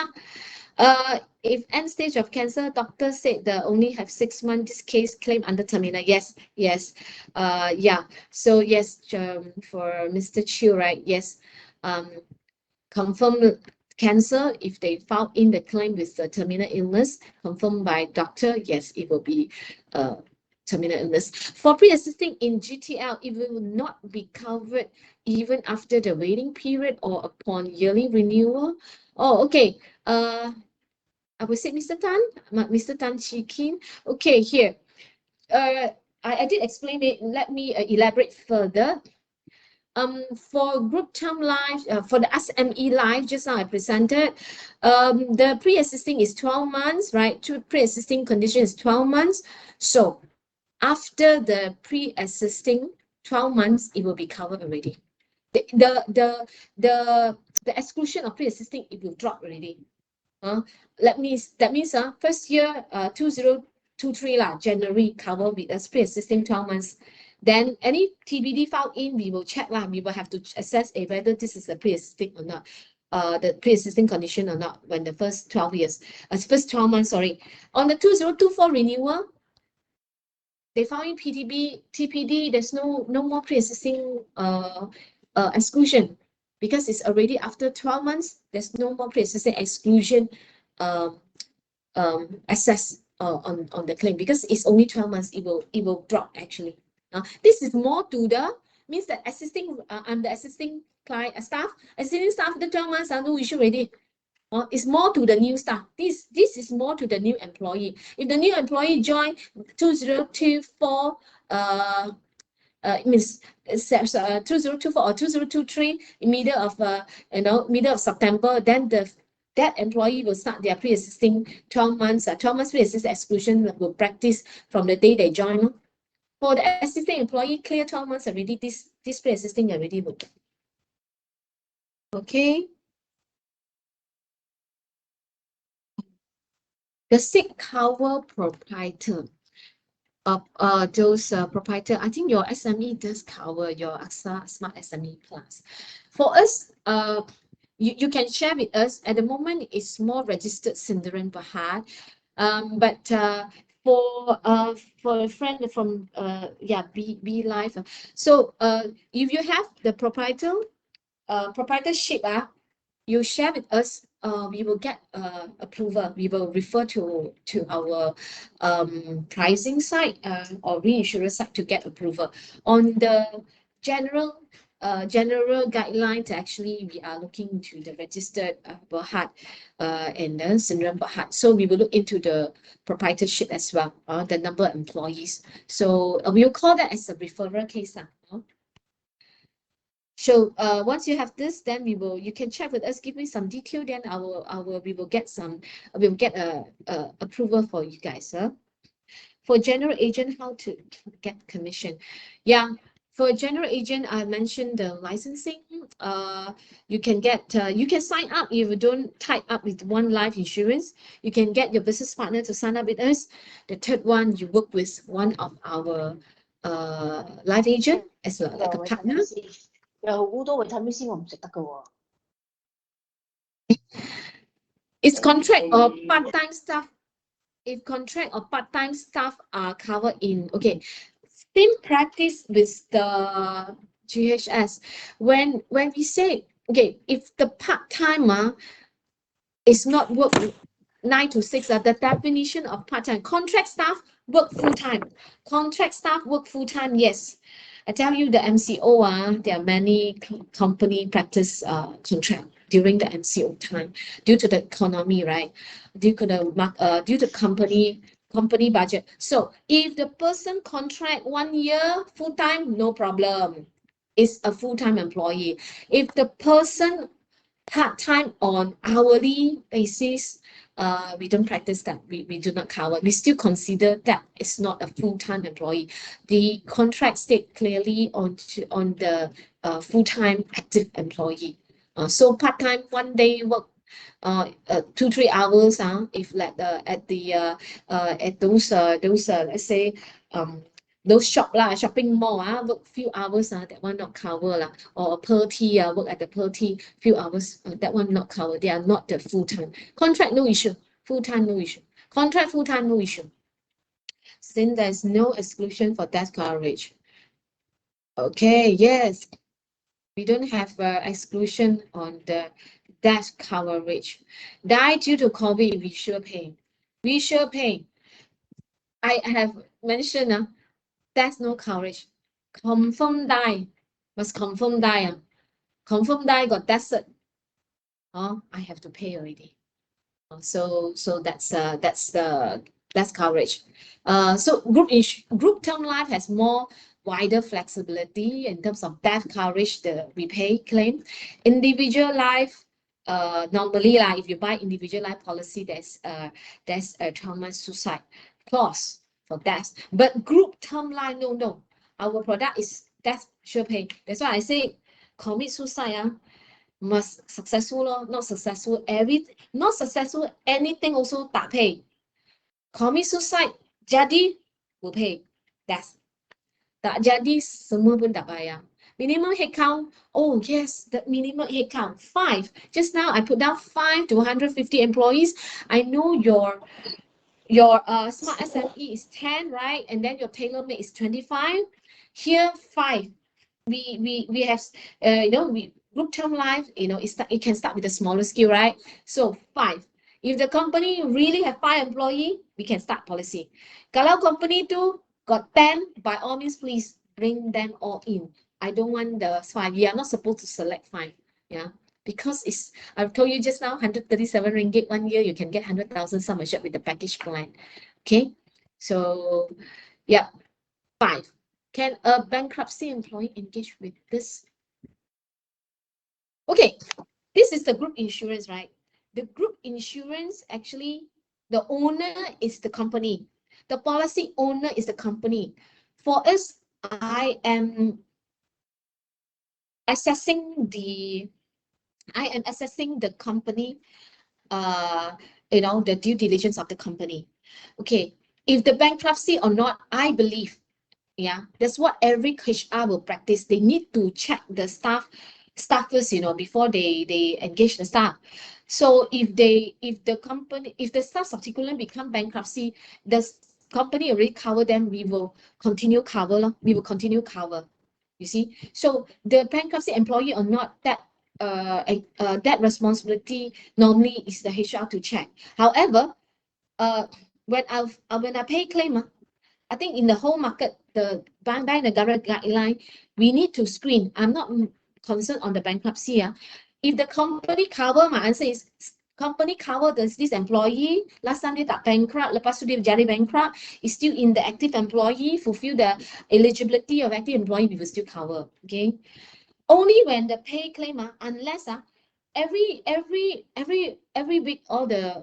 If end stage of cancer, doctor said they only have 6 months, this case claim under terminal. Yes, yes. Yeah. So yes, for Mr. Chiu, right? Yes. Confirm cancer, if they found in the claim with the terminal illness confirmed by doctor, yes, it will be terminal illness. For pre-existing in GTL, it will not be covered even after the waiting period or upon yearly renewal. Oh, okay. I will say Mr. Tan, Mr. Tan Chi Kin. Okay, here. I did explain it. Let me elaborate further. For group term life, for the SME life, just now I presented, the pre-existing is 12 months, right? Pre-existing condition is 12 months. So after the pre-existing 12 months, it will be covered already. The exclusion of pre-existing, it will drop already. That means first year 2023 January cover with us pre-existing 12 months. Then any TBD filed in, we will check we will have to assess whether this is a pre-existing or not, the pre-existing condition or not when the first 12 months, sorry. On the 2024 renewal, they found in TPD, there's no more pre-existing exclusion because it's already after 12 months, there's no more pre-existing exclusion assessed on the claim because it's only 12 months, it will drop actually. This is more to the means that assisting I'm the assisting client staff, the 12 months are no issue already. It's more to the new staff. This is more to the new employee. If the new employee join 2024 means 2024 or 2023 in middle of September, then that employee will start their pre-existing 12 months pre-existing exclusion will practice from the day they join. For the existing employee, clear 12 months already, this pre-existing already would. Okay. The sick cover proprietor. Those proprietor, I think your SME does cover your AXA Smart SME Plus. For us, you can share with us. At the moment, it's more registered Sindarin Berhad, but for a friend from B Life. So if you have the proprietorship, you share with us. We will get approval. We will refer to our pricing side or reinsurance side to get approval. On the general guidelines, actually, we are looking into the registered Berhad and the Sindarin Berhad. So we will look into the proprietorship as well, the number of employees. So we'll call that as a referral case. So once you have this, then you can check with us, give me some detail, then we will get approval for you guys. For general agent, how to get commission? Yeah, for general agent, I mentioned the licensing. You can sign up if you don't tie up with one life insurance. You can get your business partner to sign up with us. The third one, you work with one of our life agent as like a partner. It's contract or part-time staff. If contract or part-time staff are covered in, okay, same practice with the GHS. When we say, okay, if the part-timer is not work 9 to 6, the definition of part-time, contract staff work full-time. Contract staff work full-time, yes. I tell you, the MCO, there are many company practice contract during the MCO time due to the economy, right? Due to the company budget. So if the person contract 1 year full-time, no problem. It's a full-time employee. If the person part-time on hourly basis, we don't practice that. We do not cover. We still consider that it's not a full-time employee. The contract state clearly on the full-time active employee. So part-time 1 day work 2-3 hours. If like at those let's say those shopping mall, work few hours, that one not cover lah. Or Pearl Tea, work at the Pearl Tea few hours, that one not covered. They are not the full-time. Contract, no issue. Full-time, no issue. Contract, full-time, no issue. Since there's no exclusion for death coverage. Okay, yes. We don't have exclusion on the death coverage. Die due to COVID, we sure pay. We sure pay. I have mentioned there's no coverage. Confirm die. Must confirm die. Confirm die got death cert. I have to pay already. So that's coverage. So group term life has more wider flexibility in terms of death coverage, the repay claim. Individual life, normally if you buy individual life policy, there's a 12-month suicide clause for death. But group term life, no. Our product is death sure pay. That's why I say commit suicide, must successful or not successful, not successful, anything also tak pay. Commit suicide, jadi will pay. That's tak jadi, semua pun tak bayar. Minimum headcount, oh yes, the minimum headcount, 5. Just now I put down 5 to 150 employees. I know your smart SME is 10, right? And then your tailor-made is 25. Here, 5. We have, group term life, it can start with a smaller scale, right? So 5. If the company really have 5 employees, we can start policy. Kalau company tu got 10, by all means, please bring them all in. I don't want the 5. We are not supposed to select 5. Yeah. Because I've told you just now, 137 ringgit 1 year, you can get 100,000 sum assured with the package plan. Okay. So, yeah. 5. Can a bankruptcy employee engage with this? Okay, this is the group insurance, right? The group insurance, actually, the owner is the company. The policy owner is the company. For us, I am assessing the company, the due diligence of the company. Okay, if the bankruptcy or not, I believe, that's what every HR will practice. They need to check the staff first, before they engage the staff. So if the staff subsequently become bankruptcy, the company already cover them, we will continue cover. You see, so the bankruptcy employee or not, that responsibility normally is the HR to check. However, when I pay claim, I think in the whole market, the Bank Negara guideline, we need to screen. I'm not concerned on the bankruptcy. If the company cover, my answer is company cover this employee. Last time dia tak bankrupt, lepas tu dia jadi bankrupt, is still in the active employee, fulfill the eligibility of active employee, we will still cover. Okay. Only when the pay claim, unless every week, all the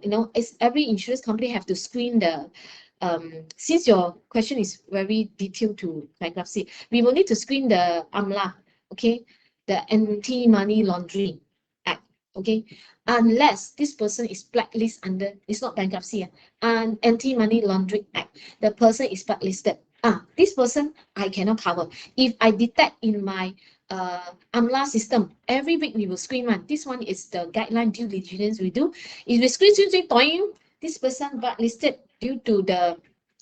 every insurance company have to screen the. Since your question is very detailed to bankruptcy, we will need to screen the AMLA, okay, the Anti-Money Laundering Act, okay, unless this person is blacklisted under, it's not bankruptcy, and Anti-Money Laundering Act, the person is blacklisted. This person I cannot cover. If I detect in my AMLA system, every week we will screen one. This one is the guideline due diligence we do. If we screen, this person blacklisted due to the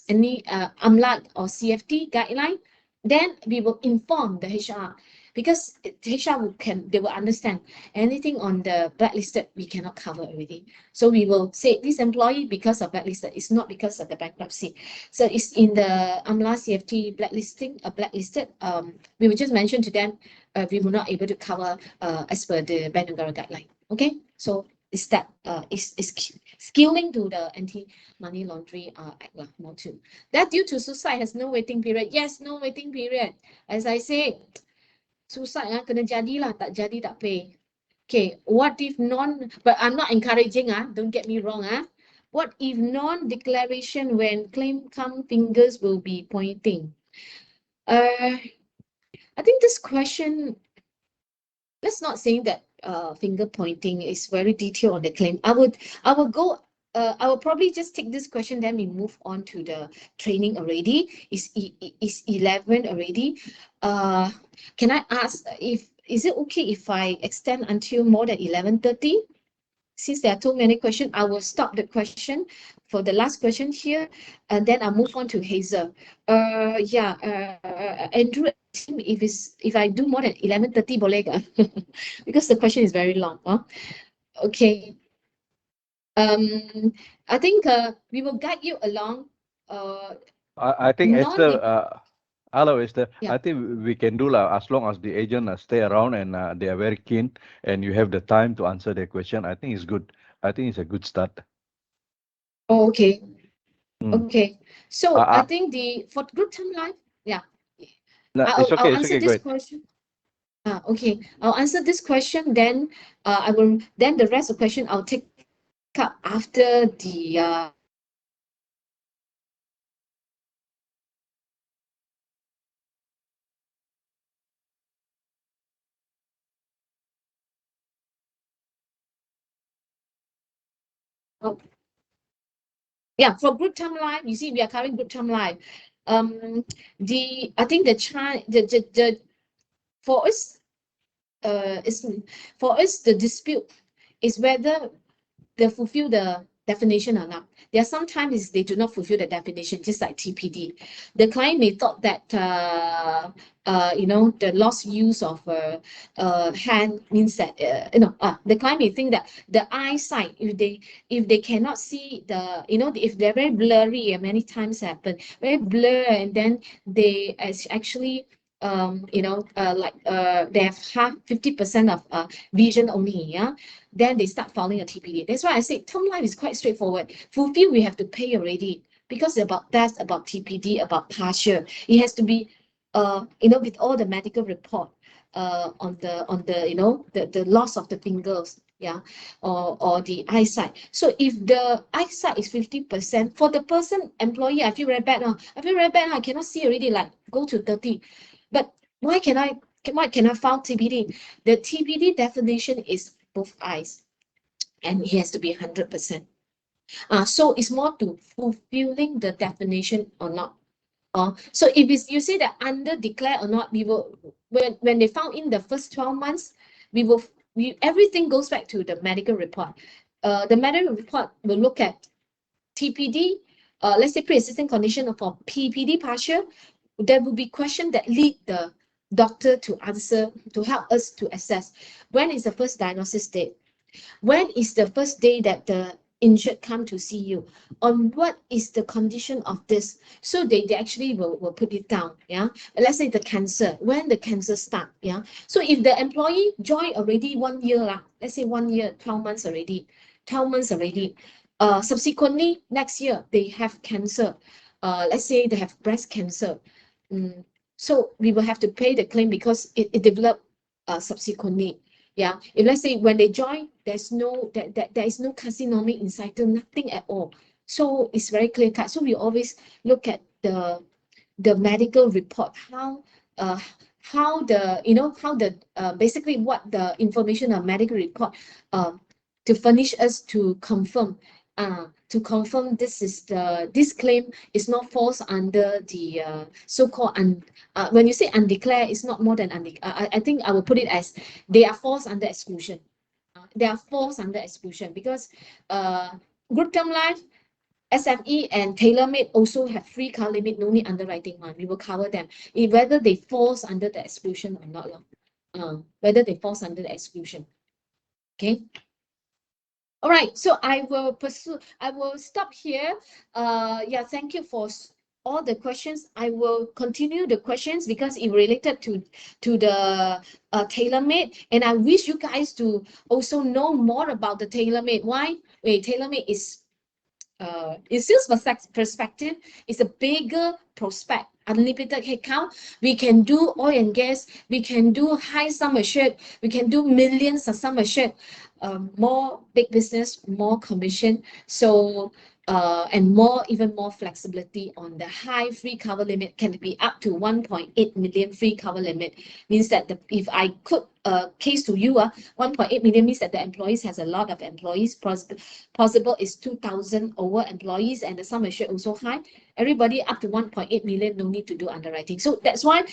any AMLA or CFT guideline, then we will inform the HR, because HR they will understand anything on the blacklisted we cannot cover already. So we will say this employee because of blacklisted, it's not because of the bankruptcy. So it's in the AMLA CFT blacklisted. We will just mention to them we were not able to cover as per the Bank Negara guideline. Okay, so is that is skilling to the Anti-Money Laundering Act more too. That due to suicide has no waiting period. Yes, no waiting period. As I say, suicide kena jadi lah, tak jadi tak pay. Okay, what if but I'm not encouraging, don't get me wrong. What if non-declaration when claim come, fingers will be pointing? I think this question, let's not say that finger pointing is very detailed on the claim. I will go I will probably just take this question, then we move on to the training already. Is 11 already. Can I ask is it okay if I extend until more than 11:30? Since there are too many questions, I will stop the question for the last question here, and then I'll move on to Hazel. Andrew, if I do more than 11:30, boleh ke? Because the question is very long. Okay. I think we will guide you along. I think Not Esther, if- hello Esther. Yeah. I think we can do as long as the agent stay around and they are very keen and you have the time to answer their question. I think it's good. I think it's a good start. Oh, okay. Mm. Okay. So I Uh, think for group term life, yeah. no, I'll it's okay. It's answer okay. Go this ahead. question. Okay. I'll answer this question. Then then the rest of the question I'll take up after the for group term life. You see, we are covering group term life. I think the for us for us the dispute is whether they fulfill the definition or not. There are sometimes they do not fulfill the definition, just like TPD. The client may thought that the lost use of hand means that the client may think that the eyesight, if they cannot see if they're very blurry, and many times happen very blur, and then they actually they have half 50% of vision only, yeah, then they start filing a TPD. That's why I say term life is quite straightforward. Fulfill, we have to pay already, because that's about TPD, about partial. It has to be with all the medical report on the loss of the fingers, yeah, or the eyesight. So if the eyesight is 50%, for the person employee, I feel very bad now. I cannot see already, like go to 30. But why can I file TPD? The TPD definition is both eyes, and it has to be 100%. So it's more to fulfilling the definition or not. So if you say that under declare or not, we will when they found in the first 12 months, everything goes back to the medical report. The medical report will look at TPD, let's say pre-existing condition for PPD partial. There will be questions that lead the doctor to answer, to help us to assess when is the first diagnosis date, when is the first day that the injured come to see you, on what is the condition of this. So they actually will put it down, yeah. Let's say the cancer, when the cancer start, yeah. So if the employee join already 1 year, let's say 1 year, 12 months already, subsequently next year they have cancer, let's say they have breast cancer, so we will have to pay the claim because it developed subsequently. Yeah, if let's say when they join, there is no carcinoma inside, nothing at all. So it's very clear cut. So we always look at the medical report, how basically what the information of medical report to furnish us to confirm this claim is not falls under the so-called when you say undeclared, it's not more than I think I will put it as they are falls under exclusion. They are falls under exclusion because group term life, SME and tailor-made also have free car limit, no need underwriting one. We will cover them. Whether they falls under the exclusion or not. Whether they falls under the exclusion. Okay. All right, so I will stop here. Thank you for all the questions. I will continue the questions because it related to the tailor-made, and I wish you guys to also know more about the tailor-made. Why? Tailor-made is in sales perspective, it's a bigger prospect, unlimited headcount. We can do oil and gas, we can do high sum assured, we can do millions of sum assured. more big business, more commission. So and even more flexibility on the high free cover limit, can be up to 1.8 million free cover limit. Means that if I could case to you, 1.8 million means that the employees has a lot of employees. Possible is 2,000 over employees, and the sum assured also high. Everybody up to 1.8 million, no need to do underwriting. So that's why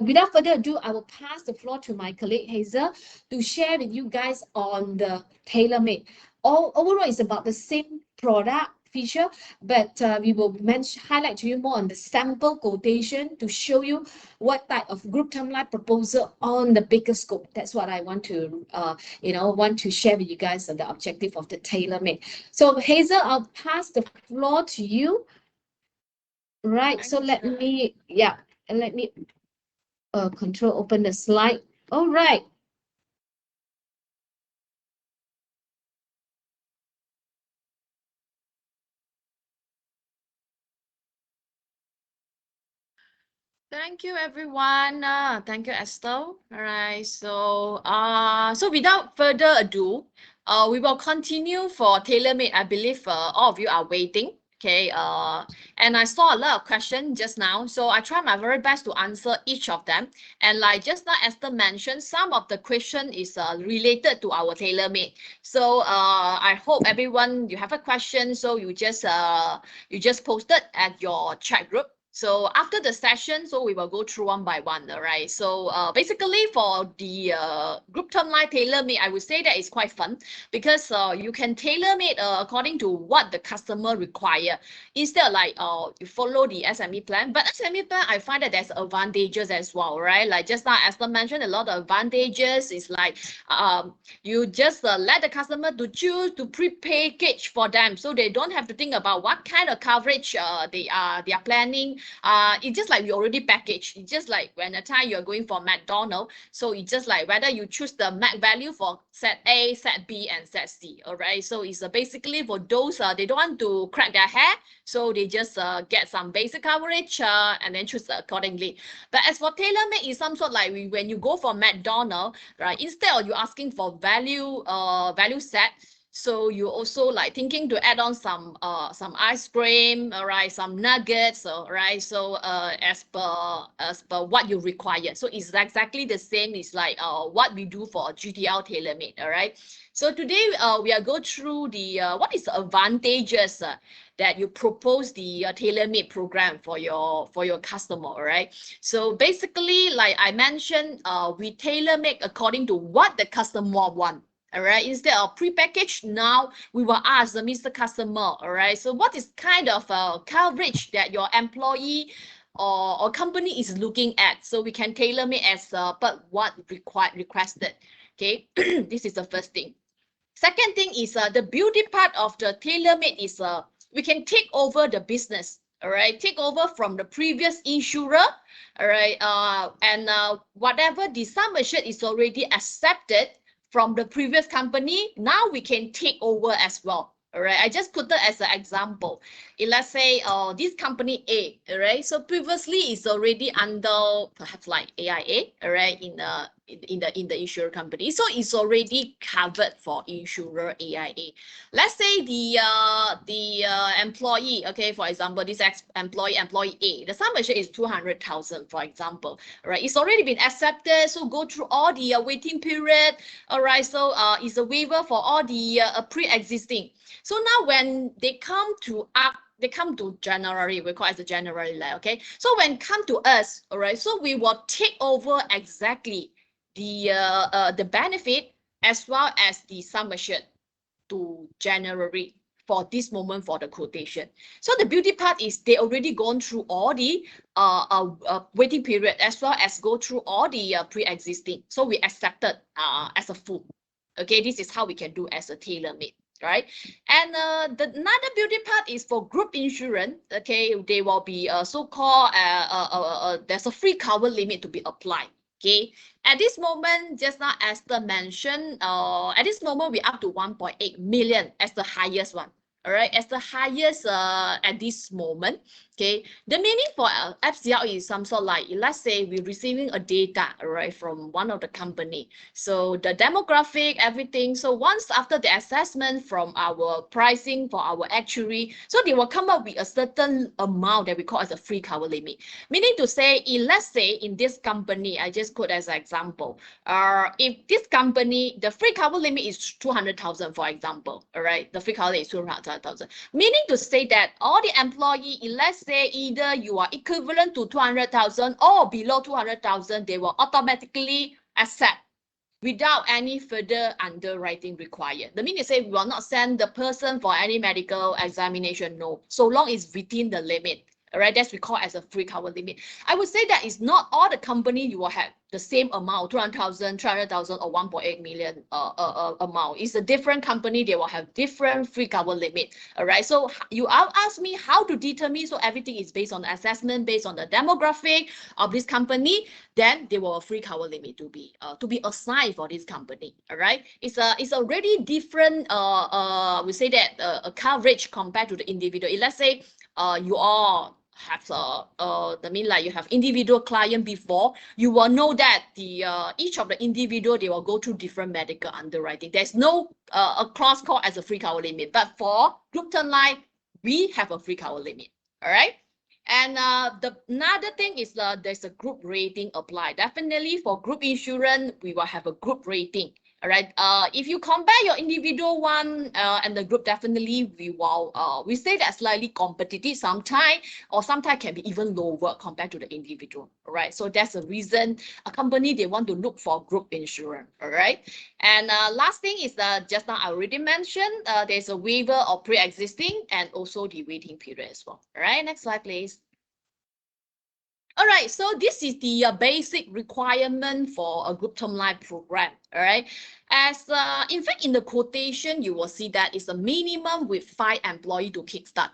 without further ado, I will pass the floor to my colleague Hazel to share with you guys on the tailor-made. Overall, it's about the same product feature, but we will highlight to you more on the sample quotation to show you what type of group term life proposal on the bigger scope. That's what I want to want to share with you guys on the objective of the tailor-made. So Hazel, I'll pass the floor to you. Right. So let me control open the slide. All right. Thank you, everyone. Thank you, Esther. All right. So, so without further ado, we will continue for tailor-made. I believe all of you are waiting. Okay. And I saw a lot of questions just now, so I try my very best to answer each of them. And like just now, Esther mentioned, some of the question is related to our tailor-made. So, I hope everyone you have a question, so you just post it at your chat group. So after the session, so we will go through one by one, all right? So basically for the group term life tailor-made, I would say that it's quite fun because you can tailor-made according to what the customer require. Instead of like you follow the SME plan, but SME plan, I find that there's advantages as well, right? Like just now, Esther mentioned, a lot of advantages is like you just let the customer to choose to pre-package for them, so they don't have to think about what kind of coverage they are planning. It's just like we already packaged. It's just like when the time you're going for McDonald's, so it's just like whether you choose the Mac value for set A, set B, and set C. All right. So it's basically for those they don't want to crack their hair, so they just get some basic coverage and then choose accordingly. But as for tailor-made, it's some sort like when you go for McDonald's, right? Instead of you asking for value set, so you also like thinking to add on some ice cream, all right, some nuggets, all right. So as per what you require. So it's exactly the same. It's like what we do for GTL tailor-made, all right. So today we are go through the what is the advantages that you propose the tailor-made program for your customer, all right. So basically, like I mentioned, we tailor-make according to what the customer want. All right, instead of pre-packaged, now we will ask the Mr. Customer, all right, so what is kind of coverage that your employee or company is looking at, so we can tailor-make as per what requested. Okay, this is the first thing. Second thing is the beauty part of the tailor-made is we can take over the business. All right, take over from the previous insurer. All right, and whatever the sum assured is already accepted from the previous company, now we can take over as well. All right, I just put that as an example. Let's say this company A, all right, so previously it's already under perhaps like AIA, all right, in the insurer company, so it's already covered for insurer AIA. Let's say the employee, okay, for example, this employee A, the sum assured is 200,000, for example, all right, it's already been accepted, so go through all the waiting period, all right, so it's a waiver for all the pre-existing. So now when they come to January, we call it the January, okay? So when come to us, all right, so we will take over exactly the benefit as well as the sum assured to January for this moment for the quotation. So the beauty part is they already gone through all the waiting period as well as go through all the pre-existing. So we accepted as a full. Okay, this is how we can do as a tailor-made. Right, and another beauty part is for group insurance. Okay, they will be so-called there's a free cover limit to be applied. Okay, at this moment, just now Esther mentioned, at this moment we're up to 1.8 million as the highest one. All right, as the highest at this moment. Okay, the meaning for FCR is some sort like, let's say we're receiving a data, right, from one of the company. So the demographic, everything. So once after the assessment from our pricing for our actuary, so they will come up with a certain amount that we call as a free cover limit. Meaning to say, let's say in this company, I just quote as an example, if this company, the free cover limit is 200,000, for example, all right, the free cover limit is 200,000. Meaning to say that all the employee, let's say either you are equivalent to 200,000 or below 200,000, they will automatically accept without any further underwriting required. The meaning to say we will not send the person for any medical examination, no, so long it's within the limit. All right, that's we call as a free cover limit. I would say that it's not all the company you will have the same amount, 200,000, 300,000, or 1.8 million amount. It's a different company, they will have different free cover limit. All right, so you ask me how to determine, so everything is based on the assessment, based on the demographic of this company, then they will have a free cover limit to be assigned for this company. All right, it's already different we say that a coverage compared to the individual. Let's say you all have like you have individual client before, you will know that the each of the individual, they will go through different medical underwriting. There's no a cross call as a free cover limit, but for group term life, we have a free cover limit. All right. And another thing is there's a group rating applied. Definitely for group insurance, we will have a group rating. All right. If you compare your individual one and the group, definitely we will we say that slightly competitive sometimes, or sometimes can be even lower compared to the individual. All right. So that's the reason a company, they want to look for group insurance. All right. And last thing is just now I already mentioned there's a waiver of pre-existing and also the waiting period as well. All right. Next slide, please. All right, so this is the basic requirement for a group term life program. All right, as in fact in the quotation you will see that it's a minimum with 5 employees to kickstart.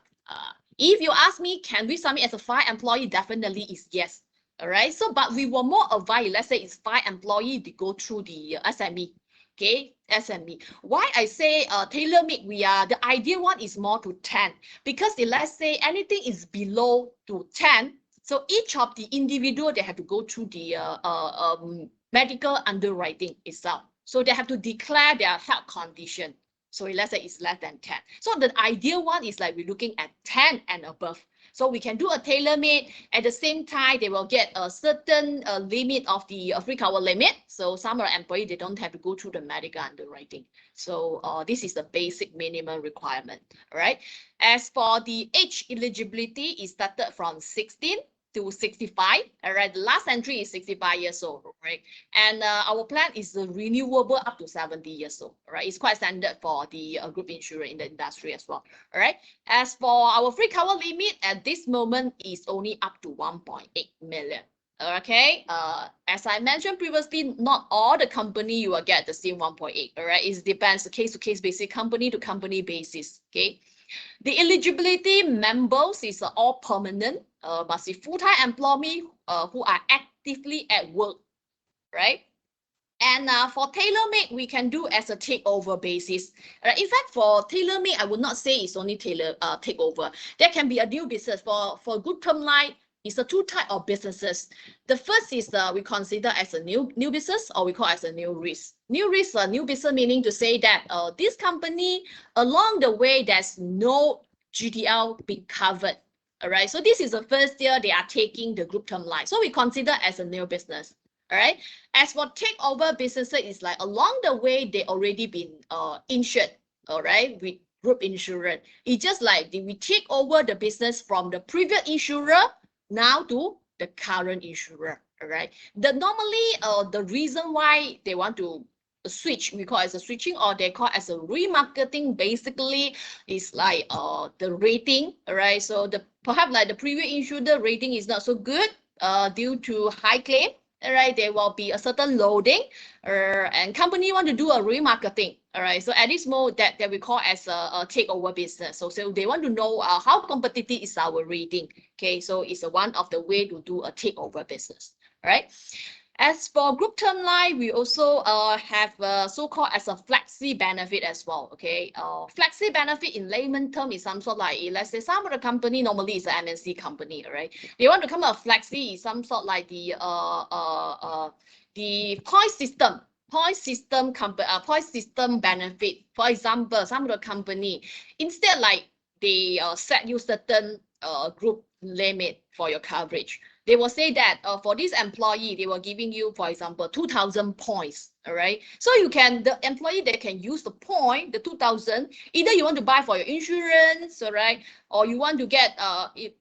If you ask me, can we submit as a 5 employee? Definitely is yes. All right, so but we will more advise, let's say it's 5 employees to go through the SME. Okay, SME. Why I say tailor-made, the ideal one is more to 10, because let's say anything is below to 10. So each of the individual, they have to go through the medical underwriting itself. So they have to declare their health condition. So let's say it's less than 10. So the ideal one is like we're looking at 10 and above. So we can do a tailor-made. At the same time, they will get a certain limit of the free cover limit. So some of the employees, they don't have to go through the medical underwriting. So this is the basic minimum requirement. All right. As for the age eligibility, it started from 16 to 65. All right, the last entry is 65 years old, right? And our plan is renewable up to 70 years old. All right, it's quite standard for the group insurance in the industry as well. All right, as for our free cover limit at this moment is only up to 1.8 million. Okay, as I mentioned previously, not all the company you will get the same 1.8. All right, it depends case to case basis, company to company basis. Okay. The eligibility members is all permanent, must be full-time employee who are actively at work, right? And for tailor-made, we can do as a takeover basis. In fact, for tailor-made, I would not say it's only takeover. There can be a new business. For group term life, it's a 2 types of businesses. The first is we consider as a new business, or we call as a new risk. New risk, new business, meaning to say that this company, along the way, there's no GTL being covered. All right, so this is the first year they are taking the group term life. So we consider as a new business. All right. As for takeover businesses, it's like along the way they already been insured. All right, with group insurance. It's just like we take over the business from the previous insurer now to the current insurer. All right. Normally the reason why they want to switch, we call it as a switching, or they call it as a remarketing, basically is like the rating. All right. So perhaps like the previous insurer rating is not so good due to high claim. All right, there will be a certain loading, and company want to do a remarketing. All right, so at this mode that we call as a takeover business. So they want to know how competitive is our rating. Okay, so it's one of the way to do a takeover business. All right, As for group term life, we also have so-called as a flexi benefit as well. Okay, flexi benefit in layman term is some sort like, let's say some of the company normally is an MNC company, right? They want to come up with flexi is some sort like the point system. Point system benefit. For example, some of the company instead like they set you certain group limit for your coverage. They will say that for this employee, they were giving you, for example, 2,000 points. All right. So you can, the employee, they can use the point, the 2,000, either you want to buy for your insurance, all right, or you want to get,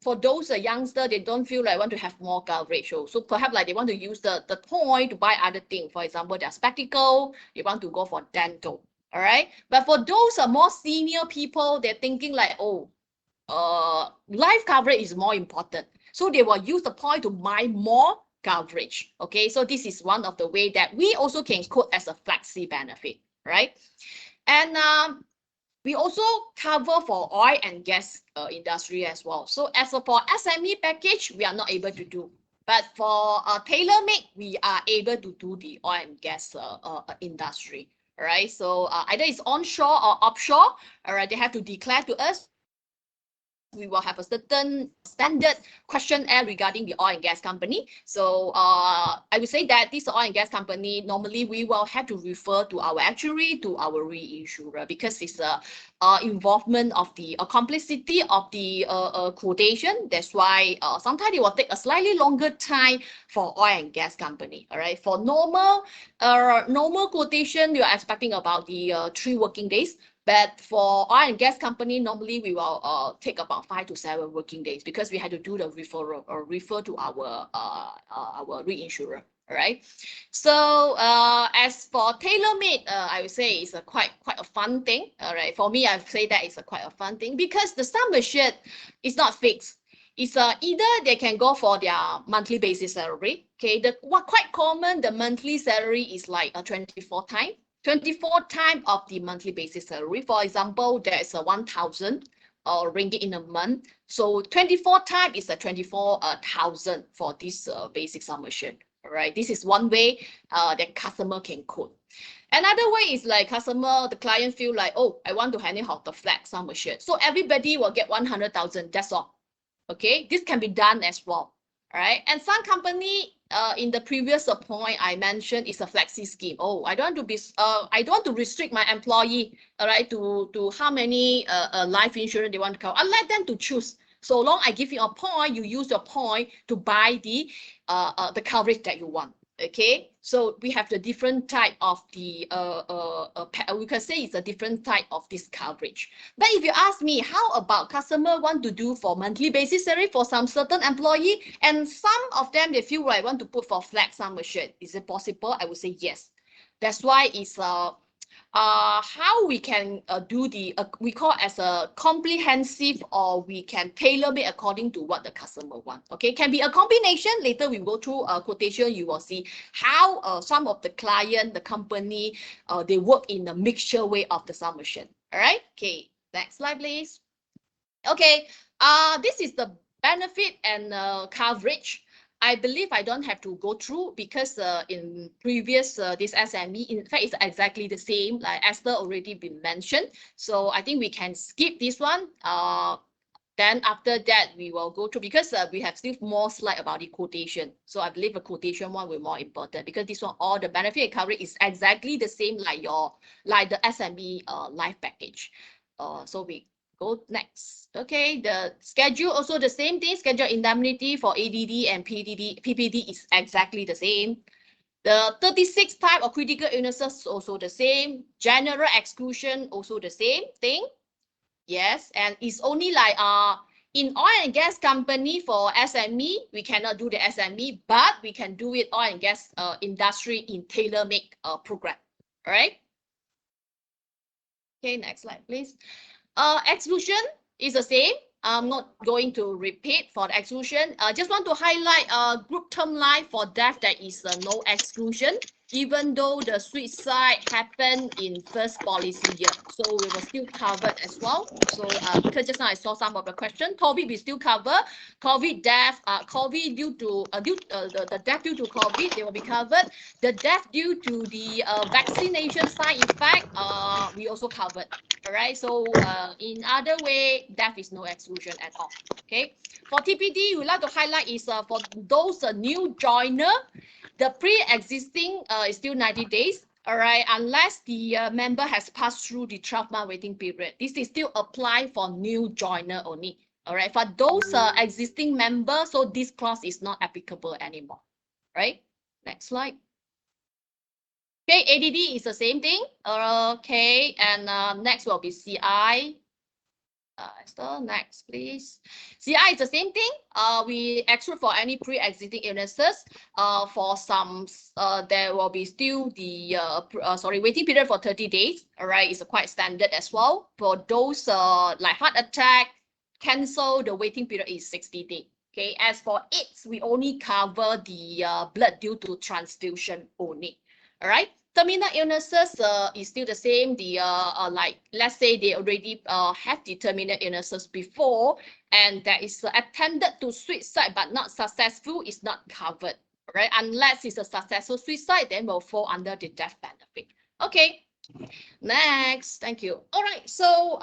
for those youngster, they don't feel like want to have more coverage. So perhaps like they want to use the point to buy other things. For example, their spectacle, they want to go for dental. All right. But for those more senior people, they're thinking like, oh, life coverage is more important. So they will use the point to buy more coverage. Okay, so this is one of the way that we also can quote as a flexi benefit, right? And we also cover for oil and gas industry as well. So as for SME package, we are not able to do. But for tailor-made, we are able to do the oil and gas industry, right? So either it's onshore or offshore, all right, they have to declare to us. We will have a certain standard questionnaire regarding the oil and gas company. So I would say that this oil and gas company, normally we will have to refer to our actuary, to our reinsurer, because it's a involvement of the complexity of the quotation. That's why sometimes it will take a slightly longer time for oil and gas company. All right, for normal quotation, you're expecting about the 3 working days. But for oil and gas company, normally we will take about 5 to 7 working days because we had to do the referral or refer to our reinsurer. All right. So as for tailor-made, I would say it's a quite a fun thing. All right. For me, I'd say that it's quite a fun thing because the sum assured is not fixed. It's either they can go for their monthly basis salary. Okay. Quite common, the monthly salary is like 24 times. 24 times of the monthly basis salary. For example, there is a 1,000 ringgit in a month. So 24 times is a 24,000 for this basic sum assured. All right, this is one way that customer can quote. Another way is like the client feel like, oh, I want to handle the flat sum assured. So everybody will get 100,000. That's all. Okay, this can be done as well. All right, and some company in the previous point I mentioned is a flexi scheme. Oh, I don't want to restrict my employee, all right, to how many life insurance they want to cover. I let them to choose. So long I give you a point, you use your point to buy the coverage that you want. Okay, so we have the different type of the we can say it's a different type of this coverage. But if you ask me, how about customer want to do for monthly basis salary for some certain employee, and some of them they feel like want to put for flat sum assured, is it possible? I would say yes. That's why it's how we can do the we call as a comprehensive, or we can tailor it according to what the customer want. Okay, can be a combination. Later we go through a quotation, you will see how some of the client, the company, they work in a mixture way of the sum assured. All right. Okay, next slide please. Okay, this is the benefit and coverage. I believe I don't have to go through because in previous this SME, in fact, it's exactly the same, like Esther already been mentioned. So I think we can skip this one. Then after that, we will go through because we have still more slide about the quotation. So I believe the quotation one will be more important because this one, all the benefit and coverage is exactly the same like the SME life package. So we go next. Okay, the schedule also the same thing. Schedule indemnity for ADD and PPD is exactly the same. The 36 type of critical illnesses also the same. General exclusion also the same thing. Yes, and it's only like in oil and gas company for SME, we cannot do the SME, but we can do it oil and gas industry in tailor-made program. All right. Okay, next slide, please. Exclusion is the same. I'm not going to repeat for the exclusion. I just want to highlight group term life for death, there is no exclusion. even though the suicide happened in first policy year. So we were still covered as well. So because just now I saw some of the question, COVID we still cover, COVID death, COVID due to the death due to COVID, they will be covered. The death due to the vaccination side effect, we also covered. All right. So in other way, death is no exclusion at all. Okay. For TPD, we would like to highlight is for those new joiner. The pre-existing is still 90 days, all right, unless the member has passed through the 12-month waiting period. This is still apply for new joiner only, all right. For those existing members, so this clause is not applicable anymore, right? Next slide. Okay, ADD is the same thing, okay, and next will be CI. So next, please. CI is the same thing. We exclude for any pre-existing illnesses. For some, there will be still the waiting period for 30 days. All right, it's quite standard as well. For those like heart attack, cancer, the waiting period is 60 days. Okay, as for AIDS, we only cover the blood due to transfusion only. All right. Terminal illnesses is still the same. The like let's say they already have the terminal illnesses before, and that is attempted to suicide but not successful, is not covered, right? Unless it's a successful suicide, then will fall under the death benefit. Okay. Next, thank you. All right, so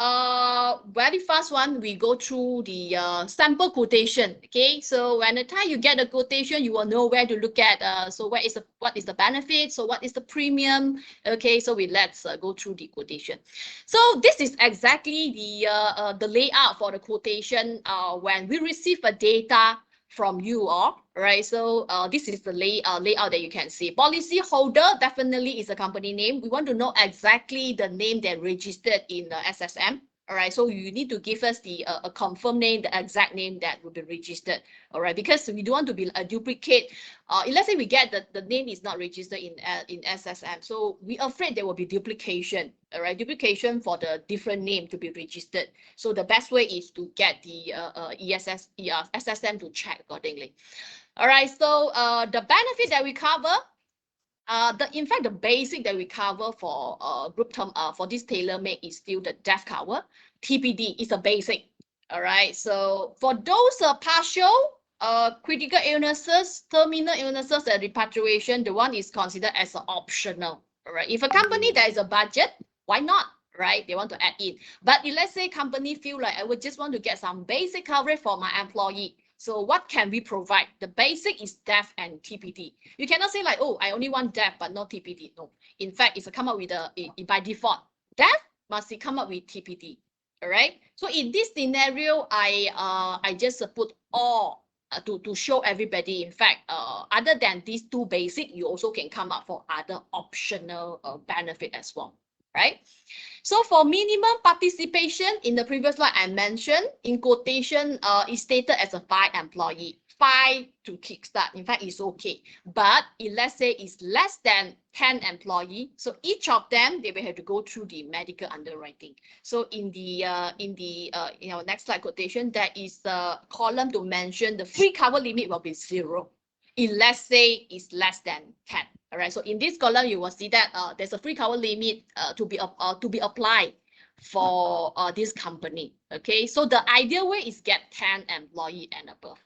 very fast one, we go through the sample quotation. Okay, so when the time you get the quotation, you will know where to look at. So what is the benefit? So what is the premium? Okay, so let's go through the quotation. So this is exactly the layout for the quotation when we receive a data from you all, right? So this is the layout that you can see. Policy holder definitely is a company name. We want to know exactly the name that registered in the SSM. All right, so you need to give us the a confirmed name, the exact name that will be registered. All right, because we don't want to be a duplicate. Let's say we get the name is not registered in SSM, so we're afraid there will be duplication. All right, duplication for the different name to be registered. So the best way is to get the SSM to check accordingly. All right, so the benefit that we cover. In fact, the basic that we cover for group term for this tailor-made is still the death cover. TPD is a basic. All right. So for those partial critical illnesses, terminal illnesses, and repatriation, the one is considered as optional. All right. If a company there is a budget, why not? Right? They want to add in. But if let's say company feel like I would just want to get some basic coverage for my employee. So what can we provide? The basic is death and TPD. You cannot say like, oh, I only want death but not TPD. No. In fact, it's come up with by default, death must come up with TPD. All right. So in this scenario, I just put all to show everybody. In fact, other than these two basic, you also can come up for other optional benefit as well. Right? So for minimum participation, in the previous slide I mentioned, in quotation, is stated as a 5 employee, 5 to kickstart. In fact, it's okay. But if let's say it's less than 10 employee, so each of them, they will have to go through the medical underwriting. So in our next slide quotation, there is a column to mention the free cover limit will be 0. If let's say it's less than 10. All right, so in this column, you will see that there's a free cover limit to be applied for this company. Okay, so the ideal way is get 10 employee and above.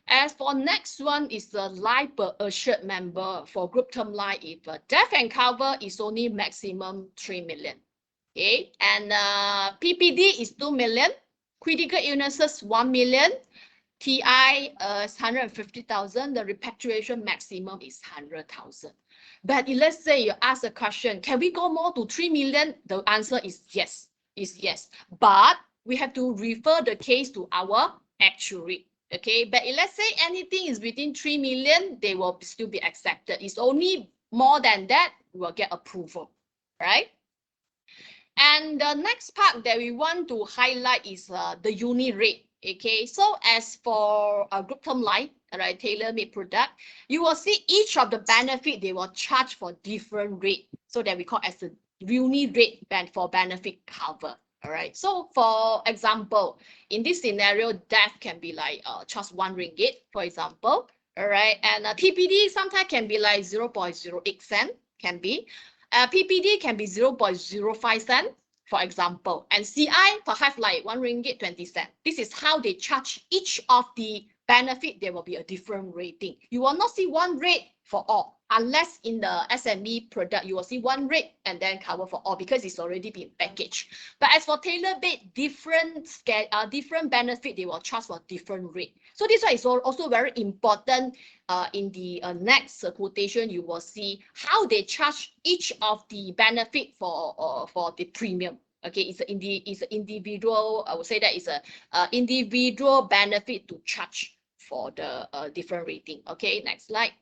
As for next one is the life per assured member for group term life. If death and cover is only maximum 3 million. Okay, and PPD is 2 million, critical illnesses 1 million. TI is 150,000. The repatriation maximum is 100,000. But if let's say you ask a question, can we go more to 3 million? The answer is yes. But we have to refer the case to our actuary. Okay. But if let's say anything is within 3 million, they will still be accepted. It's only more than that, we will get approval. Right? And the next part that we want to highlight is the unit rate. Okay, so as for a group term life, right, tailor-made product, you will see each of the benefit they will charge for different rate, so that we call as the unit rate for benefit cover. All right. So for example, in this scenario, death can be like just 1 ringgit, for example. All right, and TPD sometimes can be like 0.08 cent, can be. PPD can be 0.05 cent, for example, and CI perhaps like 1 ringgit 20 cent. This is how they charge each of the benefit. There will be a different rating. You will not see one rate for all, unless in the SME product you will see one rate and then cover for all because it's already been packaged. But as for tailor-made, different benefit they will charge for different rate. So this one is also very important. In the next quotation, you will see how they charge each of the benefit for the premium. Okay, it's an individual. I would say that it's a individual benefit to charge for the different rating. Okay, next slide.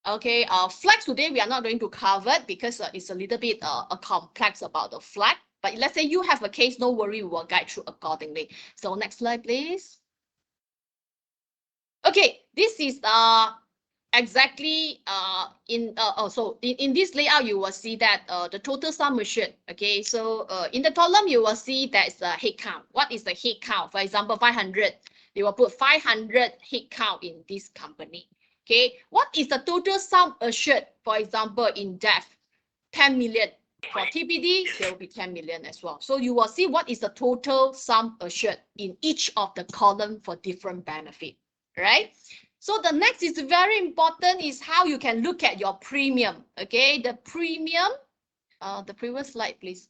Okay, flags today we are not going to cover it because it's a little bit complex about the flag. But let's say you have a case, no worry, we will guide through accordingly. So next slide, please. Okay, this is exactly in this layout you will see that the total sum assured. Okay, so in the column you will see that is the head count. What is the head count? For example, 500. They will put 500 head count in this company. Okay, what is the total sum assured? For example, in death, 10 million. For TPD, there will be 10 million as well. So you will see what is the total sum assured in each of the column for different benefit, right? So the next is very important is how you can look at your premium. Okay, the premium, the previous slide, please.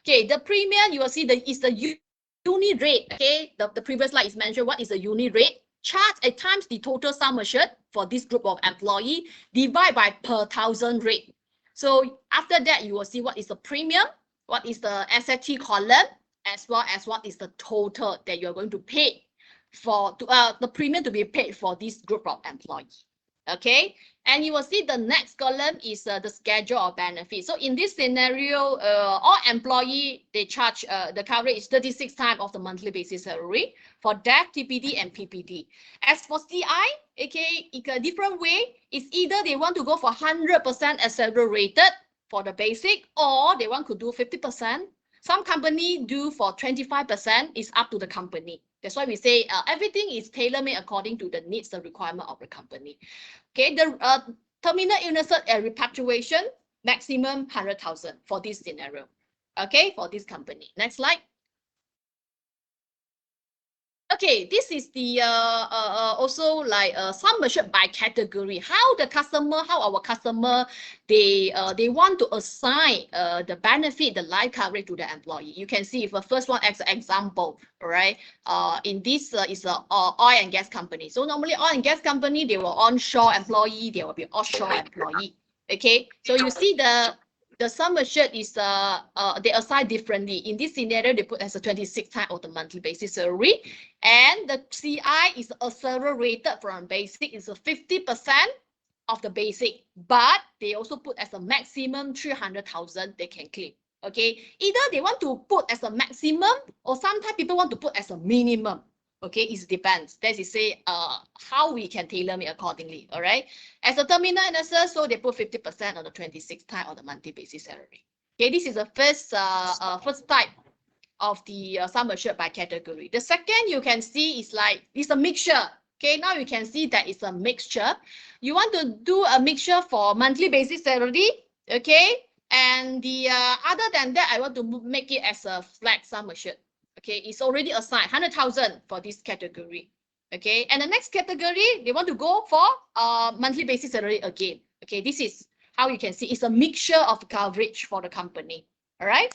Okay, the premium you will see is the unit rate. Okay, the previous slide is mentioned what is the unit rate. Charge at times the total sum assured for this group of employee, divide by per 1,000 rate. So after that, you will see what is the premium, what is the SFT column, as well as what is the total that you're going to pay for the premium to be paid for this group of employees. Okay, and you will see the next column is the schedule of benefits. So in this scenario, all employee, they charge the coverage is 36 times of the monthly basis salary for death, TPD, and PPD. As for CI, okay, in a different way, it's either they want to go for 100% accelerated for the basic, or they want to do 50%. Some company do for 25%. It's up to the company. That's why we say everything is tailor-made according to the needs, the requirement of the company. Okay, the terminal illness and repatriation, maximum 100,000 for this scenario. Okay, for this company. Next slide. Okay, this is the also like sum assured by category. How our customer they want to assign the benefit, the life coverage to the employee. You can see if the first one as an example, right? In this is a oil and gas company. So normally oil and gas company, they will onshore employee, there will be offshore employee. Okay, so you see the sum assured is they assign differently. In this scenario, they put as a 26 times of the monthly basis salary, and the CI is accelerated from basic is a 50% of the basic, but they also put as a maximum 300,000 they can claim. Okay, either they want to put as a maximum, or sometimes people want to put as a minimum. Okay, it depends. That is say how we can tailor it accordingly. All right. As a terminal illnesses, so they put 50% on the 26 times on the monthly basis salary. Okay, this is the first type of the sum assured by category. The second you can see is like it's a mixture. Okay, now you can see that it's a mixture. You want to do a mixture for monthly basis salary. Okay, and the other than that, I want to make it as a flat sum assured. Okay, it's already assigned 100,000 for this category. Okay, and the next category, they want to go for monthly basis salary again. Okay, this is how you can see it's a mixture of coverage for the company. All right.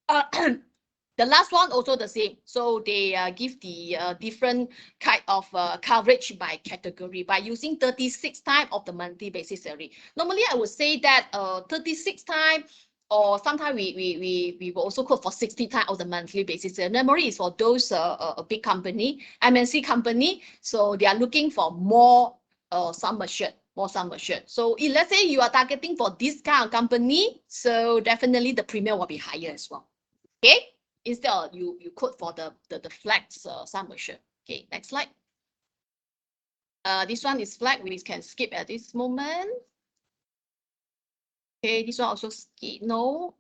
The last one also the same. So they give the different kind of coverage by category by using 36 times of the monthly basis salary. Normally, I would say that 36 times, or sometimes we will also quote for 60 times of the monthly basis. Normally is for those a big company, MNC company, so they are looking for more sum assured, more sum assured. So if let's say you are targeting for this kind of company, so definitely the premium will be higher as well. Okay, instead of you quote for the flex sum assured. Okay, next slide. This one is flat, we can skip at this moment. Okay, this one also skip, no.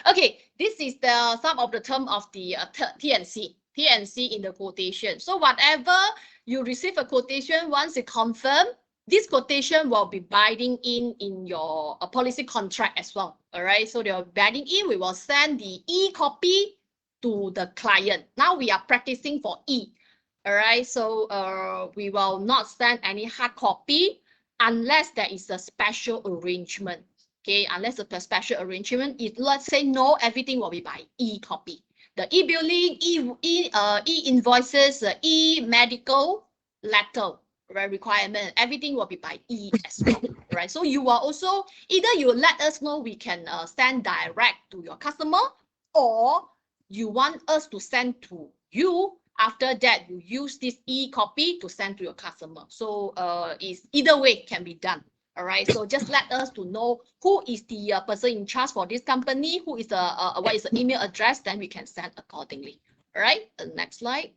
Okay, this is the some of the term of the T&C. P&C in the quotation. So whatever you receive a quotation, once it confirmed, this quotation will be binding in your policy contract as well. All right. So they are binding in. We will send the e-copy to the client. Now we are practicing for E. All right. So we will not send any hard copy unless there is a special arrangement. Okay. Unless a special arrangement, if let's say no, everything will be by e-copy. The e-billing, e-invoices, e-medical letter, right, requirement, everything will be by E as well, right? So you are also, either you let us know we can send direct to your customer, or you want us to send to you. After that, you use this e-copy to send to your customer. So it's either way can be done. All right, so just let us to know who is the person in charge for this company, who is the what is the email address, then we can send accordingly. All right, next slide.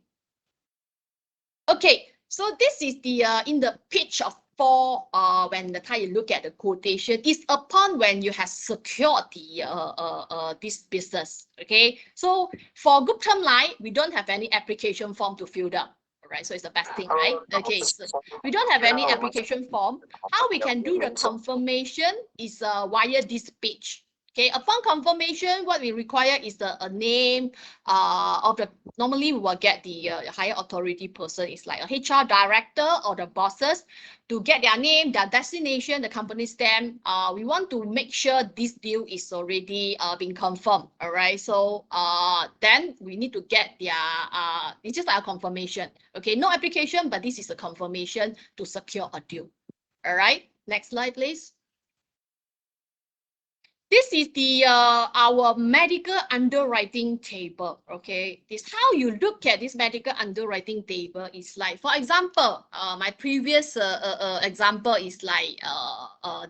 Okay, so this is the in the pitch of 4 when the time you look at the quotation is upon when you have secured the this business. Okay, so for group term life, we don't have any application form to fill up. Right, so it's the best thing, right? Okay, so we don't have any application form. How we can do the confirmation is via this page. Okay, upon confirmation, what we require is a name of the, normally we will get the higher authority person, is like a HR director or the bosses, to get their name, their destination, the company stamp. We want to make sure this deal is already been confirmed. All right, so then we need to get their it's just our confirmation. Okay, no application, but this is a confirmation to secure a deal. All right, next slide, please. This is the our medical underwriting table. Okay, this how you look at this medical underwriting table is like, for example, my previous example is like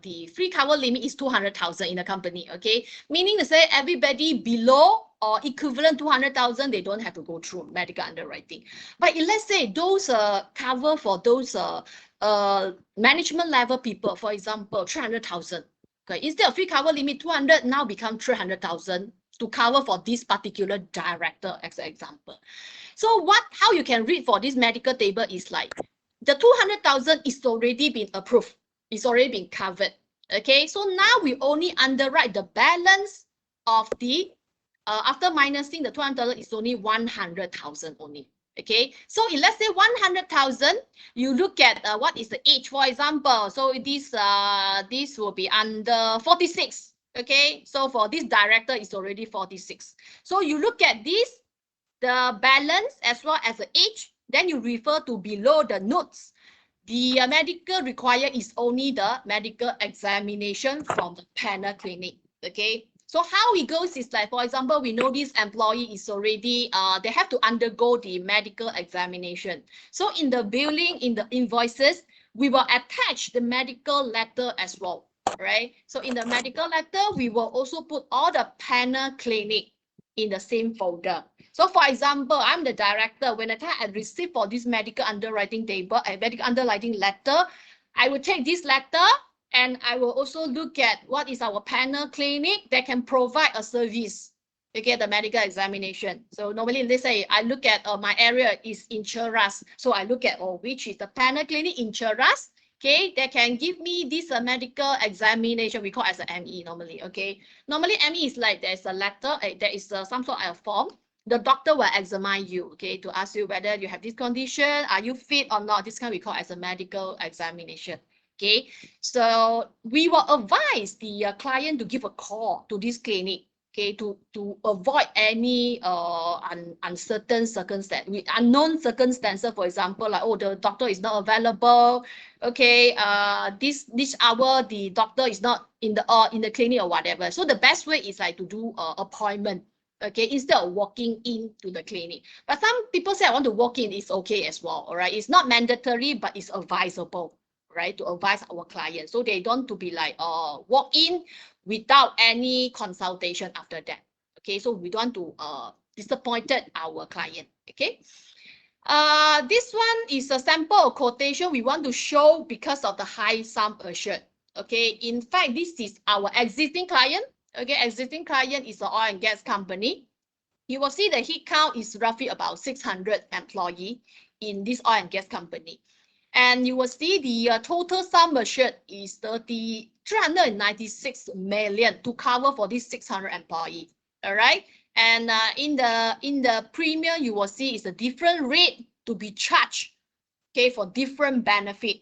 the free cover limit is 200,000 in the company. Okay, meaning to say everybody below or equivalent 200,000, they don't have to go through medical underwriting. But if, let's say those cover for those management level people, for example, 300,000. Okay, instead of free cover limit 200, now become 300,000 to cover for this particular director, as an example. So how you can read for this medical table is like the 200,000 is already been approved, it's already been covered. Okay, so now we only underwrite the balance of the after minusing the 200,000 is only 100,000 only. Okay, so if let's say 100,000, you look at what is the age, for example. So this will be under 46. Okay, so for this director is already 46. So you look at this, the balance as well as the age, then you refer to below the notes. The medical required is only the medical examination from the panel clinic. Okay. So how it goes is like, for example, we know this employee is already, they have to undergo the medical examination. So in the billing, in the invoices, we will attach the medical letter as well, right? So in the medical letter, we will also put all the panel clinic in the same folder. So for example, I'm the director. When I receive for this medical underwriting table, a medical underwriting letter, I will take this letter, and I will also look at what is our panel clinic that can provide a service to get the medical examination. So normally, let's say I look at my area is in Cheras. So I look at which is the panel clinic in Cheras. Okay, they can give me this medical examination. We call as a ME normally. Okay, normally ME is like there's a letter, there is some sort of form. The doctor will examine you, okay, to ask you whether you have this condition, are you fit or not. This kind we call as a medical examination. Okay, so we will advise the client to give a call to this clinic, okay, to avoid any uncertain circumstance, with unknown circumstances, for example, like, oh, the doctor is not available, okay, this hour the doctor is not in the clinic or whatever. So the best way is like to do appointment, okay, instead of walking into the clinic. But some people say I want to walk in, it's okay as well. All right, it's not mandatory, but it's advisable, right, to advise our clients, so they don't to be like walk in without any consultation after that. Okay, so we don't want to disappointed our client. Okay, this one is a sample quotation we want to show because of the high sum assured. Okay, in fact, this is our existing client. Okay, existing client is an oil and gas company. you will see the heat count is roughly about 600 employee in this oil and gas company. And you will see the total sum assured is 396 million to cover for these 600 employee. All right. And in the premium, you will see is a different rate to be charged, okay, for different benefit.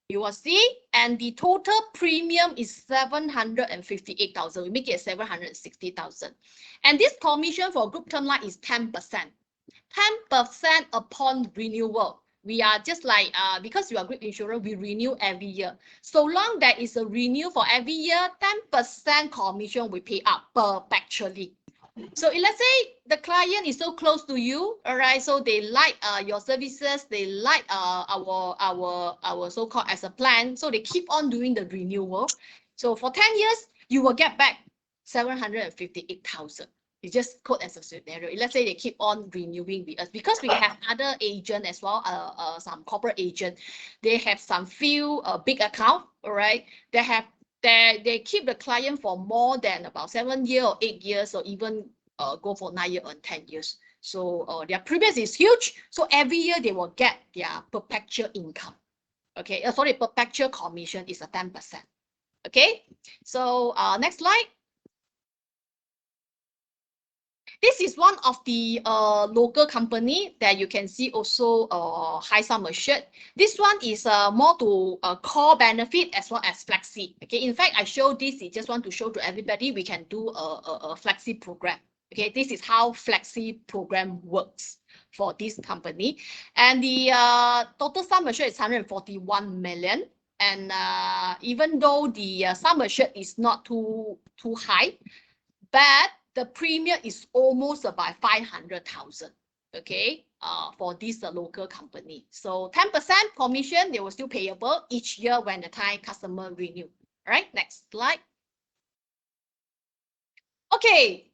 You will see, and the total premium is 758,000. We make it 760,000. And this commission for group term life is 10%. 10% upon renewal. We are just like, because you are group insurer, we renew every year. So long that is a renew for every year, 10% commission we pay out perpetually. So let's say the client is so close to you, all right, so they like your services, they like our so-called as a plan, so they keep on doing the renewal. So for 10 years, you will get back 758,000. You just quote as a scenario. Let's say they keep on renewing with us because we have other agent as well, some corporate agent. They have some few big account, all right. They keep the client for more than about 7 years or 8 years, or even go for 9 years or 10 years. So their premium is huge. So every year they will get their perpetual income. Okay, perpetual commission is a 10%. Okay, so next slide. This is one of the local company that you can see also high sum assured. This one is more to core benefit as well as flexi. Okay, in fact, I show this. I just want to show to everybody we can do a flexi program. Okay, this is how flexi program works for this company. And the total sum assured is 141 million. And even though the sum assured is not too high, but the premium is almost about 500,000, okay, for this local company. So 10% commission, they will still payable each year when the time customer renew. All right, next slide. Okay,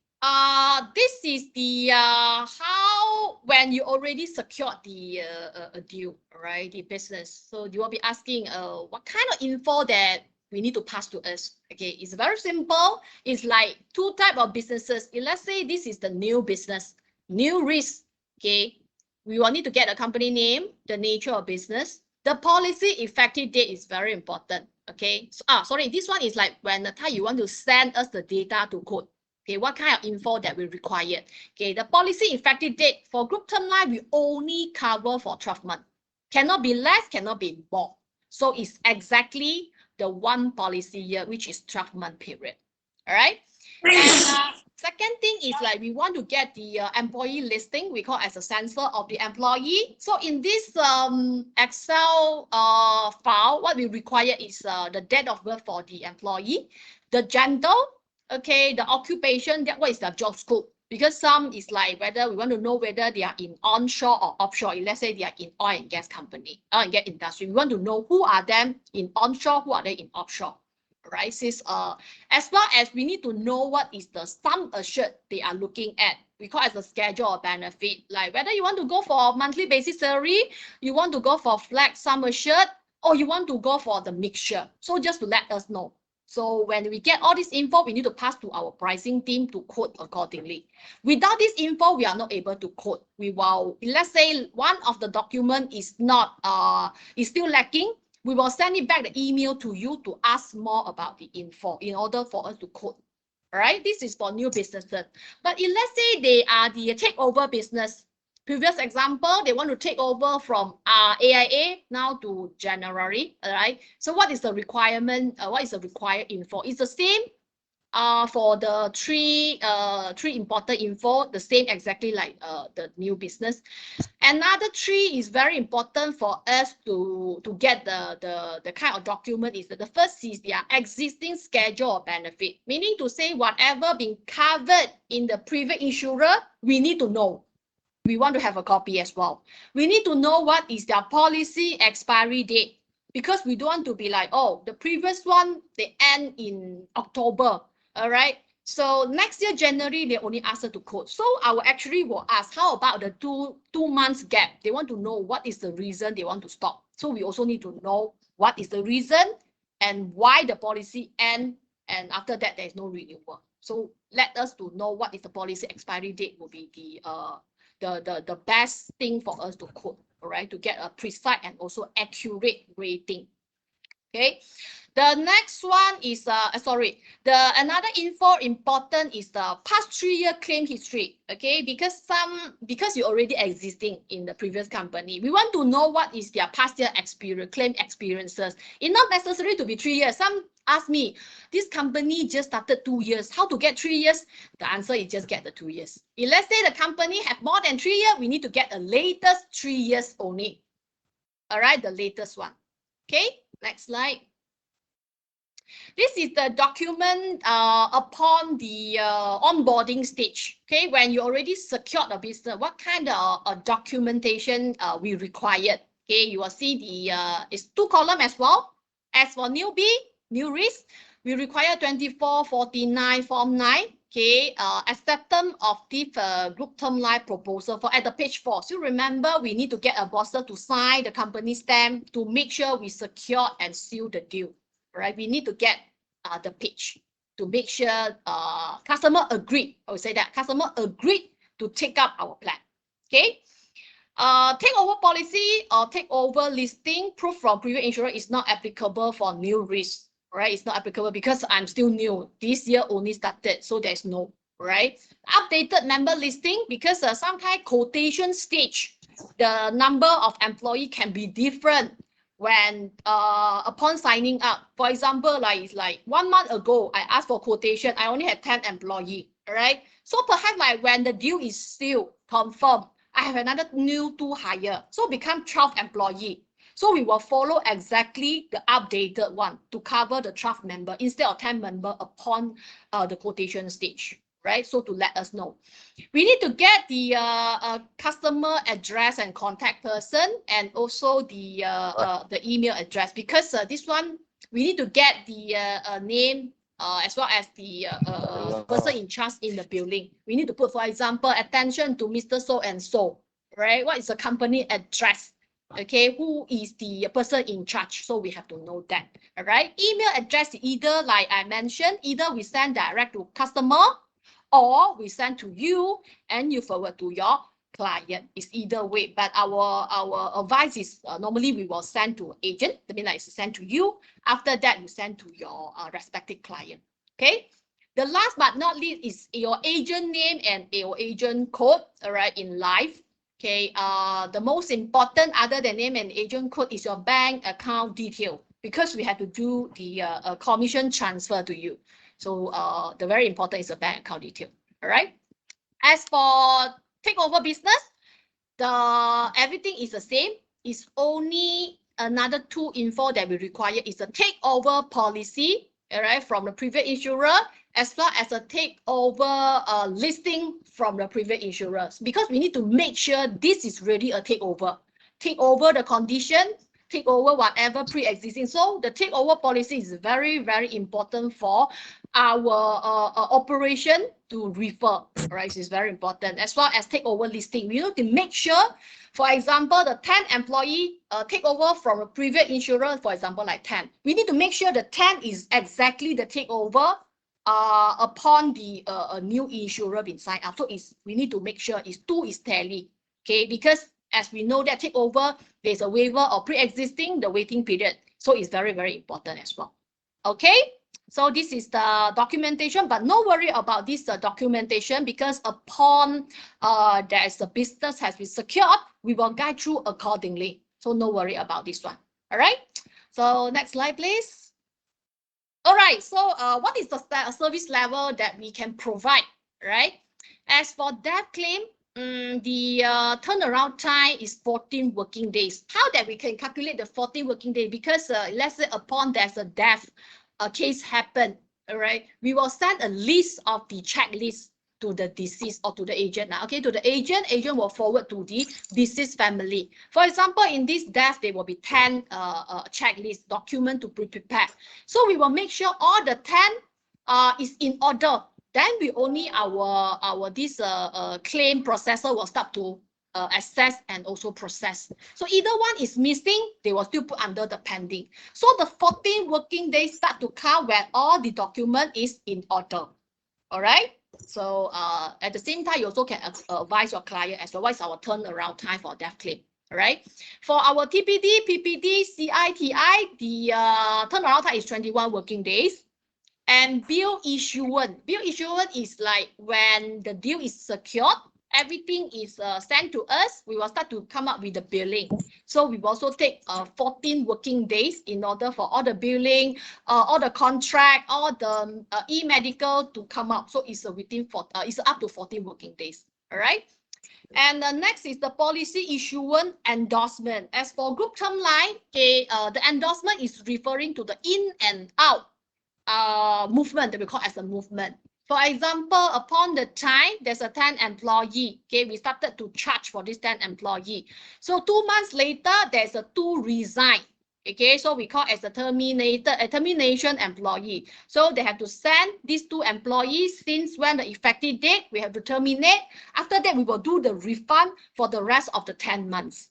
this is the how when you already secured the deal, right, the business. So you will be asking what kind of info that we need to pass to us. Okay, it's very simple. It's like two types of businesses. Let's say this is the new business, new risk. Okay, we will need to get a company name, the nature of business. The policy effective date is very important. Okay, so, sorry, this one is like when the time you want to send us the data to quote. Okay, what kind of info that we require? Okay, the policy effective date for group term life, we only cover for 12 months. Cannot be less, cannot be more. So it's exactly the one policy year, which is 12-month period. All right. And second thing is like we want to get the employee listing. We call as a census of the employee. So in this Excel file, what we require is the date of birth for the employee, the gender, okay, the occupation, that what is the job scope. Because some is like whether we want to know whether they are in onshore or offshore. Let's say they are in oil and gas company, oil and gas industry. We want to know who are them in onshore, who are they in offshore, right? Since as well as we need to know what is the sum assured they are looking at. We call it as a schedule of benefit. Like whether you want to go for monthly basis salary, you want to go for flat sum assured, or you want to go for the mixture. So just to let us know. So when we get all this info, we need to pass to our pricing team to quote accordingly. Without this info, we are not able to quote. We will, let's say one of the document is not, is still lacking. We will send it back the email to you to ask more about the info in order for us to quote. All right, this is for new businesses. But if let's say they are the takeover business, previous example, they want to take over from AIA now to January, all right? So what is the requirement? What is the required info? It's the same for the three important info, the same exactly like the new business. Another three is very important for us to get the kind of document is that the first is their existing schedule of benefit, meaning to say whatever been covered in the previous insurer, we need to know. We want to have a copy as well. We need to know what is their policy expiry date, because we don't want to be like, oh, the previous one, they end in October, all right? So next year, January, they only ask us to quote. So our actuary will ask, how about the two months gap? They want to know what is the reason they want to stop. So we also need to know what is the reason and why the policy end, and after that, there is no renewal. So let us to know what is the policy expiry date will be the best thing for us to quote, all right, to get a precise and also accurate rating. Okay. The next one is another info important is the past 3-year claim history. Okay, because you already existing in the previous company, we want to know what is their past year experience, claim experiences. It's not necessary to be 3 years. Some ask me, this company just started 2 years, how to get 3 years? The answer is just get the 2 years. If let's say the company have more than 3 years, we need to get the latest 3 years only. All right, the latest one. Okay, next slide. This is the document upon the onboarding stage. Okay, when you already secured a business, what kind of documentation we required? Okay, you will see the it's 2 columns as well. As for newbie, new risk, we require 2449 form 9. Okay, acceptance of the group term life proposal for at the page 4. So remember, we need to get a bossa to sign the company stamp to make sure we secure and seal the deal. Right, we need to get the page to make sure customer agreed. I would say that customer agreed to take up our plan. Okay, takeover policy or takeover listing proof from previous insurer is not applicable for new risk. Right, it's not applicable because I'm still new. This year only started, so there's no. Right, updated member listing because sometimes quotation stage, the number of employee can be different. When upon signing up, for example, like 1 month ago, I asked for quotation, I only had 10 employees, all right? So perhaps like when the deal is still confirmed, I have another new 2 hire, so become 12 employees. So we will follow exactly the updated one to cover the 12 member instead of 10 member upon the quotation stage. Right, so to let us know, we need to get the customer address and contact person, and also the email address, because this one we need to get the name as well as the person in charge in the building. We need to put, for example, attention to Mr. So and so. Right, what is the company address? Okay, who is the person in charge? So we have to know that. All right, email address, either like I mentioned, either we send direct to customer, or we send to you and you forward to your client. It's either way, but our advice is normally we will send to agent. I mean, like send to you. After that, you send to your respective client. Okay. The last but not least is your agent name and your agent code. All right, in life. Okay. The most important, other than name and agent code, is your bank account detail, because we have to do the commission transfer to you. So the very important is the bank account detail. All right. As for takeover business, everything is the same. It's only another 2 info that we require is the takeover policy. All right, from the previous insurer, as well as a takeover listing from the previous insurers, because we need to make sure this is really a takeover. Take over the condition, take over whatever pre-existing. So the takeover policy is very, very important for our operation to refer. Right, it's very important, as well as takeover listing. We need to make sure, for example, the 10 employee takeover from a previous insurer, for example, like 10. We need to make sure the 10 is exactly the takeover upon the new insurer being signed up. So we need to make sure 2 is tally. Okay, because as we know that takeover, there's a waiver or pre-existing, the waiting period. So it's very, very important as well. Okay, so this is the documentation, but no worry about this documentation, because upon the business has been secured, we will guide through accordingly. So no worry about this one. All right. So next slide, please. All right. So what is the service level that we can provide? Right. As for death claim, the turnaround time is 14 working days. How that we can calculate the 14 working days? Because let's say upon there's a death case happen, all right, we will send a list of the checklist to the deceased or to the agent. Now, okay, to the agent will forward to the deceased family. For example, in this death, there will be 10 checklist document to be prepared. So we will make sure all the 10 is in order. Then we only this claim processor will start to assess and also process. So either one is missing, they will still put under the pending. So the 14 working days start to count when all the document is in order. All right. So at the same time, you also can advise your client as well what is our turnaround time for death claim. All right. For our TPD, PPD, CITI, the turnaround time is 21 working days. And bill issuance. Bill issuance is like when the deal is secured, everything is sent to us, we will start to come up with the billing. So we will also take 14 working days in order for all the billing, all the contract, all the e-medical to come up. So it's within it's up to 14 working days. All right. And next is the policy issuance endorsement. As for group term life, okay, the endorsement is referring to the in and out movement that we call as a movement. For example, upon the time there's a 10 employee, okay, we started to charge for this 10 employee. So 2 months later, there's a 2 resign. Okay, so we call as a termination employee. So they have to send these 2 employees since when the effective date, we have to terminate. After that, we will do the refund for the rest of the 10 months.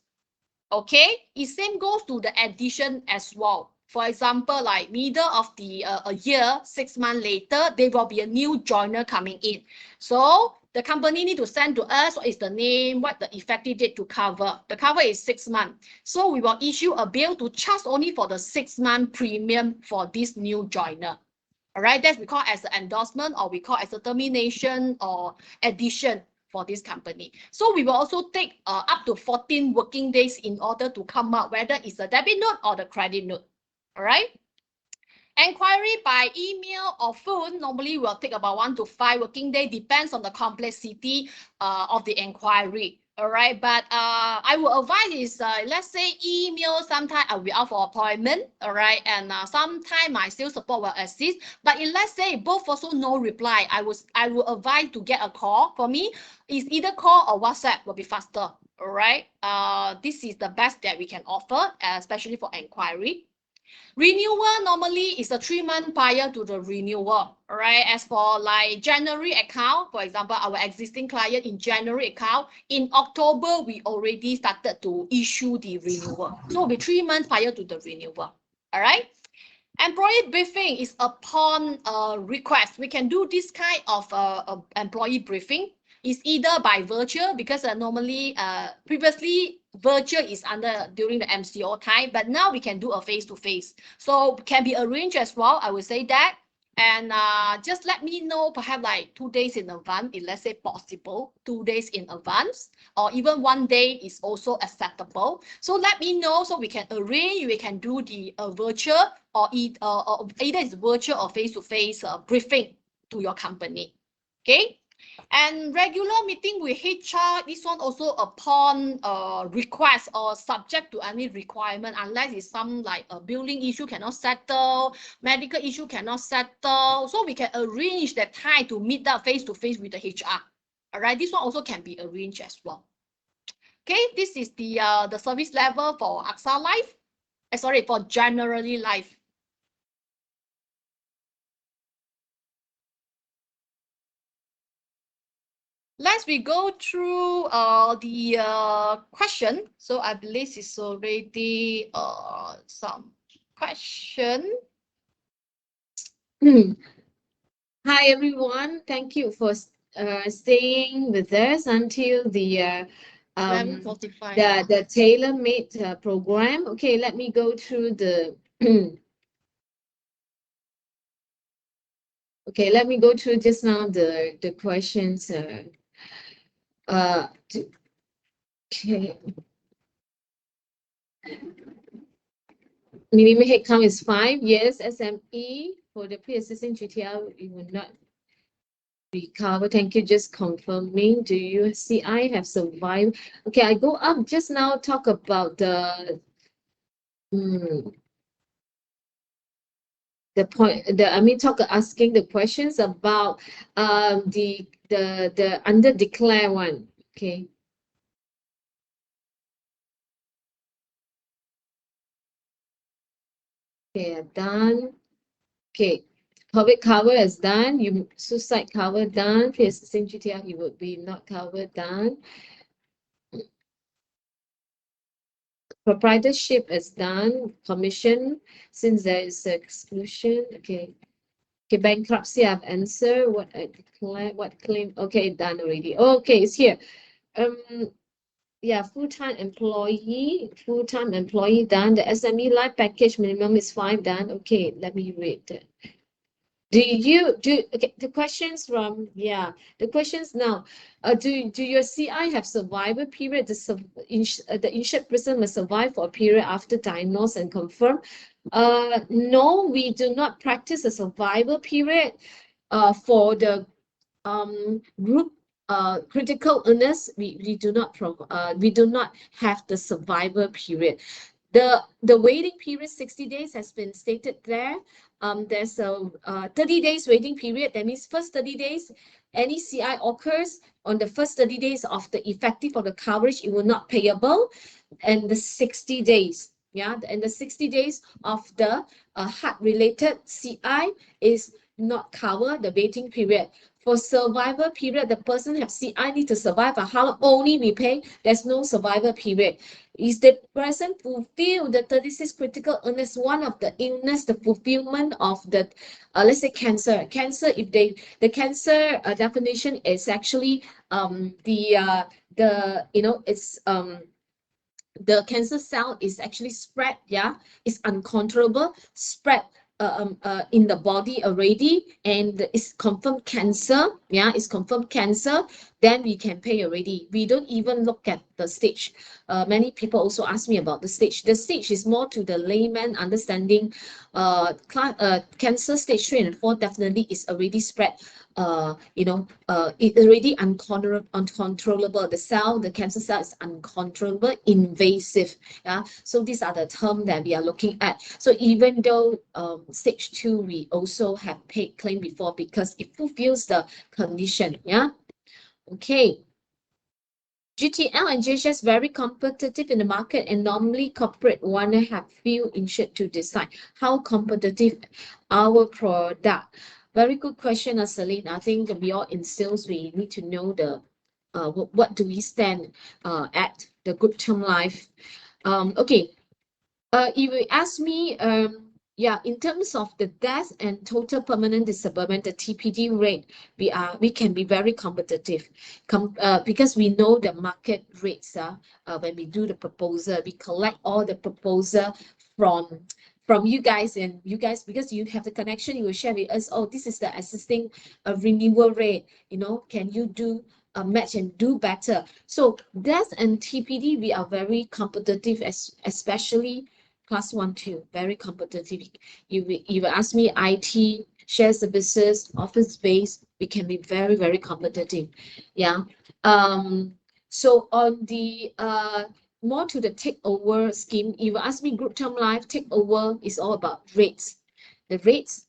Okay, the same goes to the addition as well. For example, like middle of the a year, 6 months later, there will be a new joiner coming in. So the company need to send to us what is the name, what the effective date to cover. The cover is 6 months. So we will issue a bill to charge only for the 6-month premium for this new joiner. All right, that's we call as an endorsement, or we call as a termination or addition for this company. So we will also take up to 14 working days in order to come up whether it's a debit note or the credit note. All right. Enquiry by email or phone normally will take about 1 to 5 working days, depends on the complexity of the inquiry. All right, but I will advise is let's say email, sometime I'll be out for appointment. All right, and sometime my sales support will assist. But if let's say both also no reply, I will advise to get a call. For me, is either call or WhatsApp will be faster. All right, this is the best that we can offer, especially for inquiry. Renewal normally is a 3 months prior to the renewal. All right. As for like January account, for example, our existing client in January account, in October, we already started to issue the renewal. So it'll be 3 months prior to the renewal. All right. Employee briefing is upon request. We can do this kind of employee briefing. It's either by virtual, because normally previously virtual is under during the MCO time, but now we can do a face-to-face. So can be arranged as well, I would say that. And just let me know perhaps like 2 days in advance, if let's say possible, 2 days in advance, or even 1 day is also acceptable. So let me know so we can arrange, we can do the virtual or either it's virtual or face-to-face briefing to your company. Okay. And regular meeting with HR, this one also upon request or subject to any requirement, unless it's some like a billing issue cannot settle, medical issue cannot settle. So we can arrange that time to meet up face-to-face with the HR. All right, this one also can be arranged as well. Okay, this is the service level for AXA Life. Sorry, for Generali Life. Let's we go through the question. So I believe it's already some question. Hi everyone, thank you for staying with us until the tailor-made program. Okay, let me go through the okay, let me go through just now the questions. Okay. Minimum headcount is 5. Yes, SME for the pre-existing GTL, it will not recover. Thank you. Just confirming. Do you see I have survived? Okay, I go up just now. Talk about the point. Asking the questions about the under declare one. Okay. Okay, done. Okay, COVID cover is done. You suicide cover done. Pre-existing GTL, he would be not covered, done. Proprietorship is done. Commission, since there is exclusion. Okay. Okay, bankruptcy, I've answered. What claim? Okay, done already. Okay, it's here. Yeah, full-time employee done. The SME life package minimum is 5 done. Okay, let me read that. Okay, the questions from, yeah, the questions now, do your CI have survival period? The insured person must survive for a period after diagnosed and confirmed. No, we do not practice a survival period for the group critical illness. We do not have the survival period. The waiting period 60 days has been stated there. There's a 30 days waiting period. That means first 30 days, any CI occurs on the first 30 days of the effective of the coverage, it will not payable. And the 60 days, yeah, and the 60 days of the heart-related CI is not covered, the waiting period. For survival period, the person have CI need to survive for how long? Only we pay. There's no survival period. Is the person fulfill the 36 critical illness, one of the illness, the fulfillment of the, let's say cancer. Cancer, if the cancer definition is actually it's the cancer cell is actually spread, yeah, it's uncontrollable, spread in the body already, and it's confirmed cancer, yeah, it's confirmed cancer, then we can pay already. We don't even look at the stage. Many people also ask me about the stage. The stage is more to the layman understanding. Cancer stage 3 and 4 definitely is already spread. It already uncontrollable. The cancer cell is uncontrollable, invasive. Yeah. So these are the terms that we are looking at. So even though stage 2, we also have paid claim before because it fulfills the condition. Yeah. Okay. GTL and GHS very competitive in the market, and normally corporate want to have few insured to decide how competitive our product. Very good question, Celine. I think we all in sales, we need to know the what do we stand at the group term life. Okay. If you ask me, yeah, in terms of the death and total permanent disablement, the TPD rate, we can be very competitive, because we know the market rates. When we do the proposal, we collect all the proposal from you guys, and you guys, because you have the connection, you will share with us. Oh, this is the existing renewal rate. Can you do a match and do better? So death and TPD, we are very competitive, especially class 1, 2, very competitive. You ask me IT, share services, office space, we can be very, very competitive. Yeah. So on the more to the takeover scheme, if you ask me group term life, takeover is all about rates. The rates,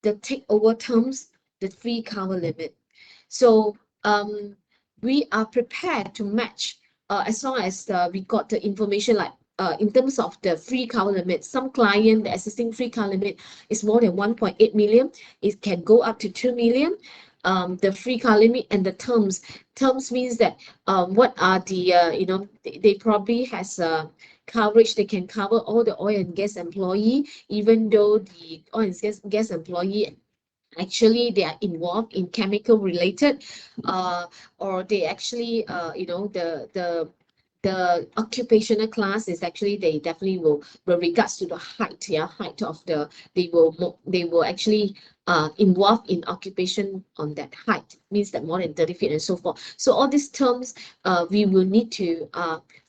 the takeover terms, the free cover limit. So we are prepared to match as long as we got the information, like in terms of the free cover limit. Some client, the existing free cover limit is more than 1.8 million. It can go up to 2 million. The free cover limit and the terms. Terms means that what are the, they probably has coverage. They can cover all the oil and gas employee, even though the oil and gas employee actually they are involved in chemical related, or they actually, the occupational class is actually, they definitely will, with regards to the height, yeah, height of the, they will actually involve in occupation on that height, means that more than 30 feet and so forth. So all these terms we will need to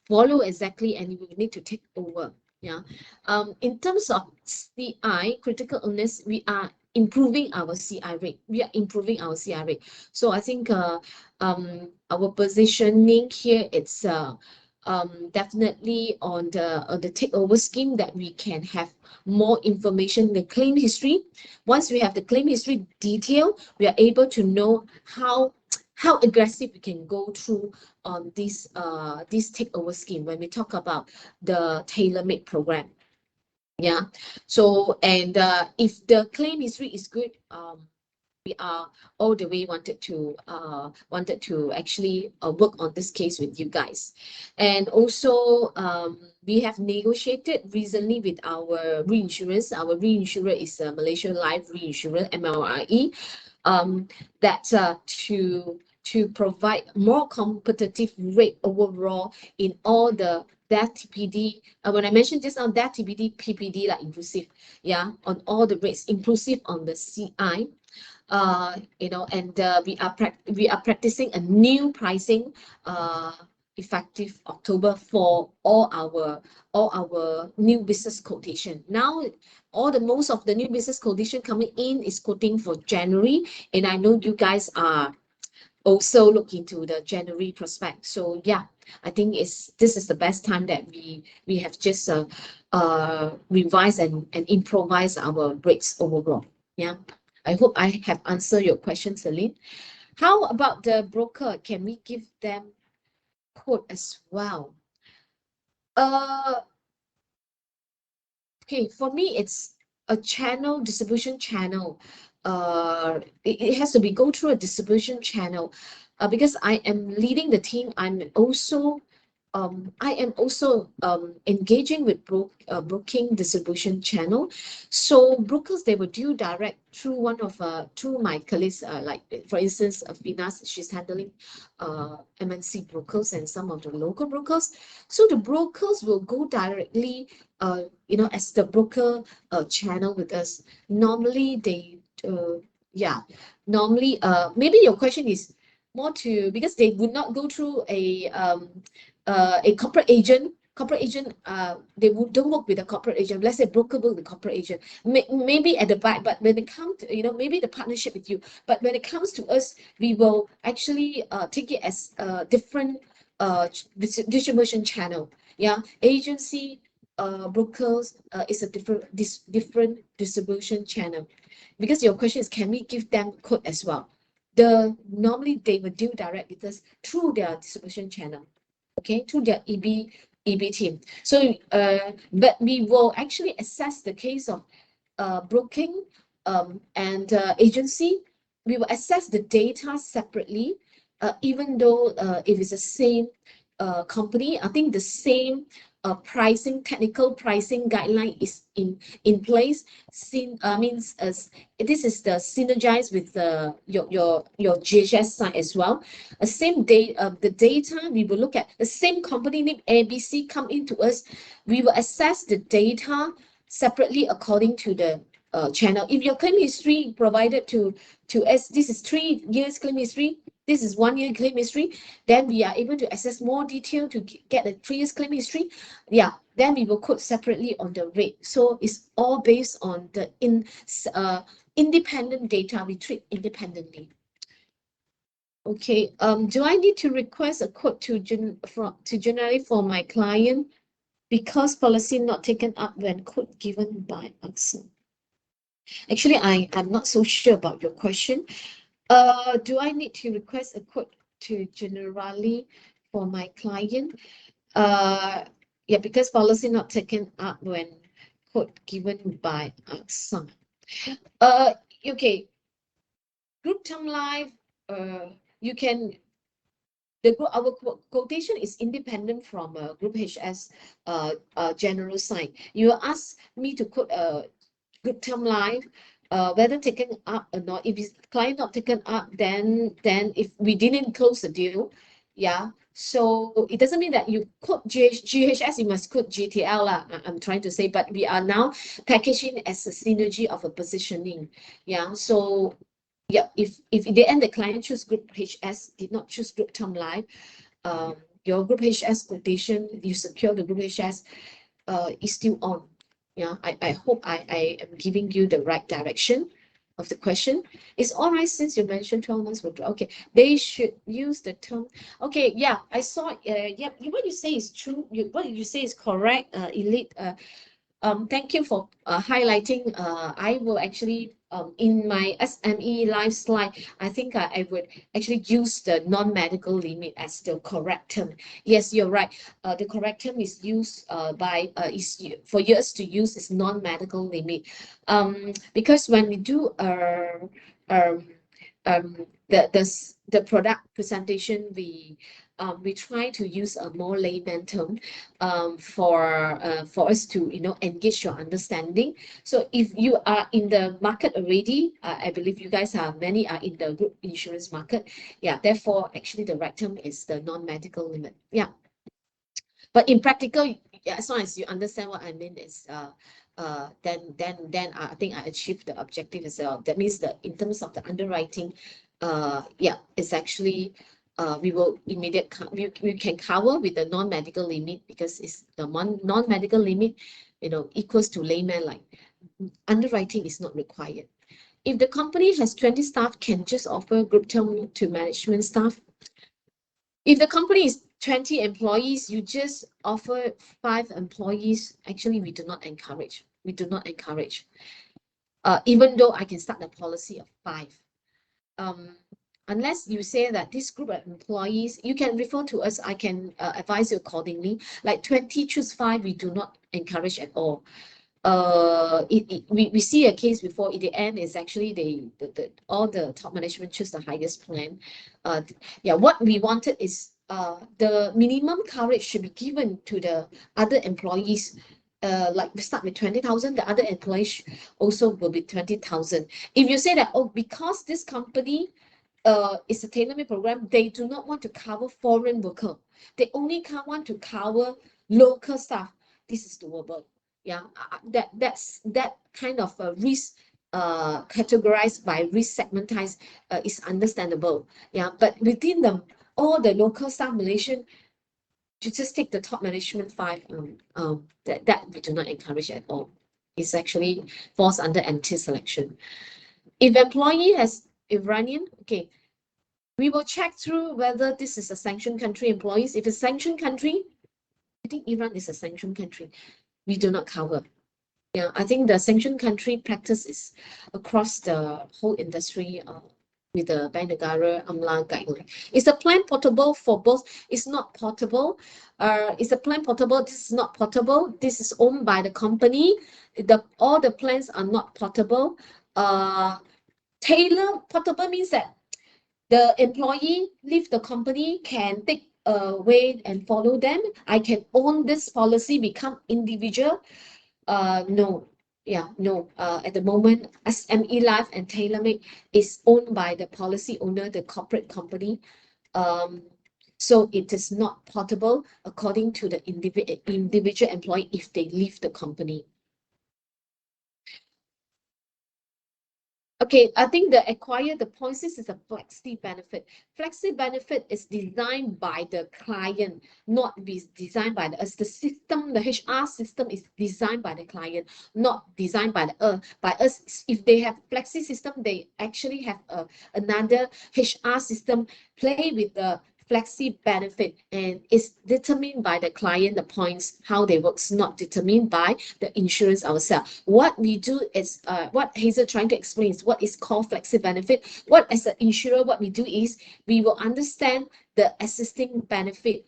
follow exactly, and we will need to take over. Yeah. In terms of CI, critical illness, we are improving our CI rate. We are improving our CI rate. So I think our positioning here, it's definitely on the takeover scheme, that we can have more information, the claim history. Once we have the claim history detail, we are able to know how aggressive we can go through on this takeover scheme when we talk about the tailor-made program. Yeah. So, and if the claim history is good, we are all the way wanted to actually work on this case with you guys. And also we have negotiated recently with our reinsurance. Our reinsurer is Malaysia Life Reinsurer, MLRE, that to provide more competitive rate overall in all the that TPD. When I mentioned just now, that TPD, PPD, like inclusive, yeah, on all the rates, inclusive on the CI. You know, and we are practicing a new pricing effective October for all our new business quotation. Now, most of the new business quotation coming in is quoting for January, and I know you guys are also look into the January prospect. So yeah, I think this is the best time that we have just revise and improvise our rates overall. Yeah, I hope I have answered your question, Celine. How about the broker? Can we give them quote as well? Okay, for me it's a channel, distribution channel. It has to be go through a distribution channel, because I am leading the team. I am also engaging with broking distribution channel. So brokers, they will do direct through one of through my colleagues, like for instance, Finas, she's handling MNC brokers and some of the local brokers. So the brokers will go directly, you know, as the broker channel with us. Normally they yeah, normally maybe your question is more to, because they would not go through a corporate agent. They don't work with a corporate agent. Let's say broker work with a corporate agent, maybe at the back, but when it comes to, you know, maybe the partnership with you, but when it comes to us, we will actually take it as a different distribution channel. Yeah, agency, brokers is a different distribution channel. Because your question is, can we give them quote as well? Normally they will deal direct with us through their distribution channel, okay, through their EB team. So but we will actually assess the case of broking and agency. We will assess the data separately, even though if it's the same company. I think the same technical pricing guideline is in place. Means this is the synergized with your GHS side as well. Same day, the data we will look at the same company name ABC come into us. We will assess the data separately according to the channel. If your claim history provided to us, this is 3 years claim history, this is 1 year claim history, then we are able to access more detail to get a 3 years claim history. Yeah, then we will quote separately on the rate. So it's all based on the independent data. We treat independently. Okay, do I need to request a quote to generate for my client because policy not taken up when quote given by AXA? Actually, I'm not so sure about your question. Do I need to request a quote to Generali for my client? Yeah, because policy not taken up when quote given by AXA. Okay, group term life, you can, our quotation is independent from group HS general side. You ask me to quote a group term life, whether taken up or not. If it's client not taken up, then if we didn't close the deal, yeah. So it doesn't mean that you quote GHS, you must quote GTL lah. I'm trying to say, but we are now packaging as a synergy of a positioning. Yeah. So yeah, if in the end the client choose group HS, did not choose group term life, your group HS quotation, you secure the group HS, is still on. Yeah, I hope I am giving you the right direction of the question. It's all right since you mentioned 12 months. Okay, they should use the term. Okay, yeah, I saw. Yeah, what you say is true. What you say is correct. Elite. Thank you for highlighting. I will actually, in my SME live slide, I think I would actually use the non-medical limit as the correct term. Yes, you're right. The correct term is used for years to use is non-medical limit. Because when we do the product presentation, we try to use a more layman term for us to engage your understanding. So if you are in the market already, I believe you guys many are in the group insurance market. Yeah, therefore actually the right term is the non-medical limit. Yeah. But in practical, as long as you understand what I mean, is then I think I achieved the objective as well. That means that in terms of the underwriting, yeah, it's actually we can cover with the non-medical limit, because it's the non-medical limit, equals to layman, like underwriting is not required. If the company has 20 staff, can just offer group term to management staff. If the company is 20 employees, you just offer 5 employees. Actually, we do not encourage. We do not encourage. Even though I can start a policy of 5. Unless you say that this group of employees, you can refer to us. I can advise you accordingly. Like 20 choose 5, we do not encourage at all. We see a case before. In the end, is actually all the top management choose the highest plan. Yeah, what we wanted is the minimum coverage should be given to the other employees. Like we start with 20,000, the other employees also will be 20,000. If you say that, oh, because this company is a tailor-made program, they do not want to cover foreign worker, they only want to cover local staff, this is doable. Yeah, that kind of a risk categorized by risk segmentized is understandable. Yeah, but within all the local staff Malaysian, you just take the top management 5. That we do not encourage at all. It's actually falls under anti-selection. If employee has Iranian, okay, we will check through whether this is a sanctioned country employees. If it's sanctioned country, I think Iran is a sanctioned country, we do not cover. Yeah, I think the sanctioned country practice is across the whole industry with the Bank Negara AMLA guideline. Is the plan portable for both? It's not portable. Is the plan portable? This is not portable. This is owned by the company. All the plans are not portable. Tailor portable means that the employee leave the company, can take away and follow them. I can own this policy, become individual. No. Yeah, no. At the moment, SME Life and TaylorMade is owned by the policy owner, the corporate company. So it is not portable according to the individual employee if they leave the company. Okay, I think the points, this is a flexi benefit. Flexi benefit is designed by the client, not be designed by us. The system, the HR system is designed by the client, not designed by us. If they have flexi system, they actually have another HR system play with the flexi benefit, and it's determined by the client, the points, how they work, not determined by the insurance ourselves. What we do is, what Hazel trying to explain is what is called flexi benefit. What as an insurer, what we do is, we will understand the existing benefit.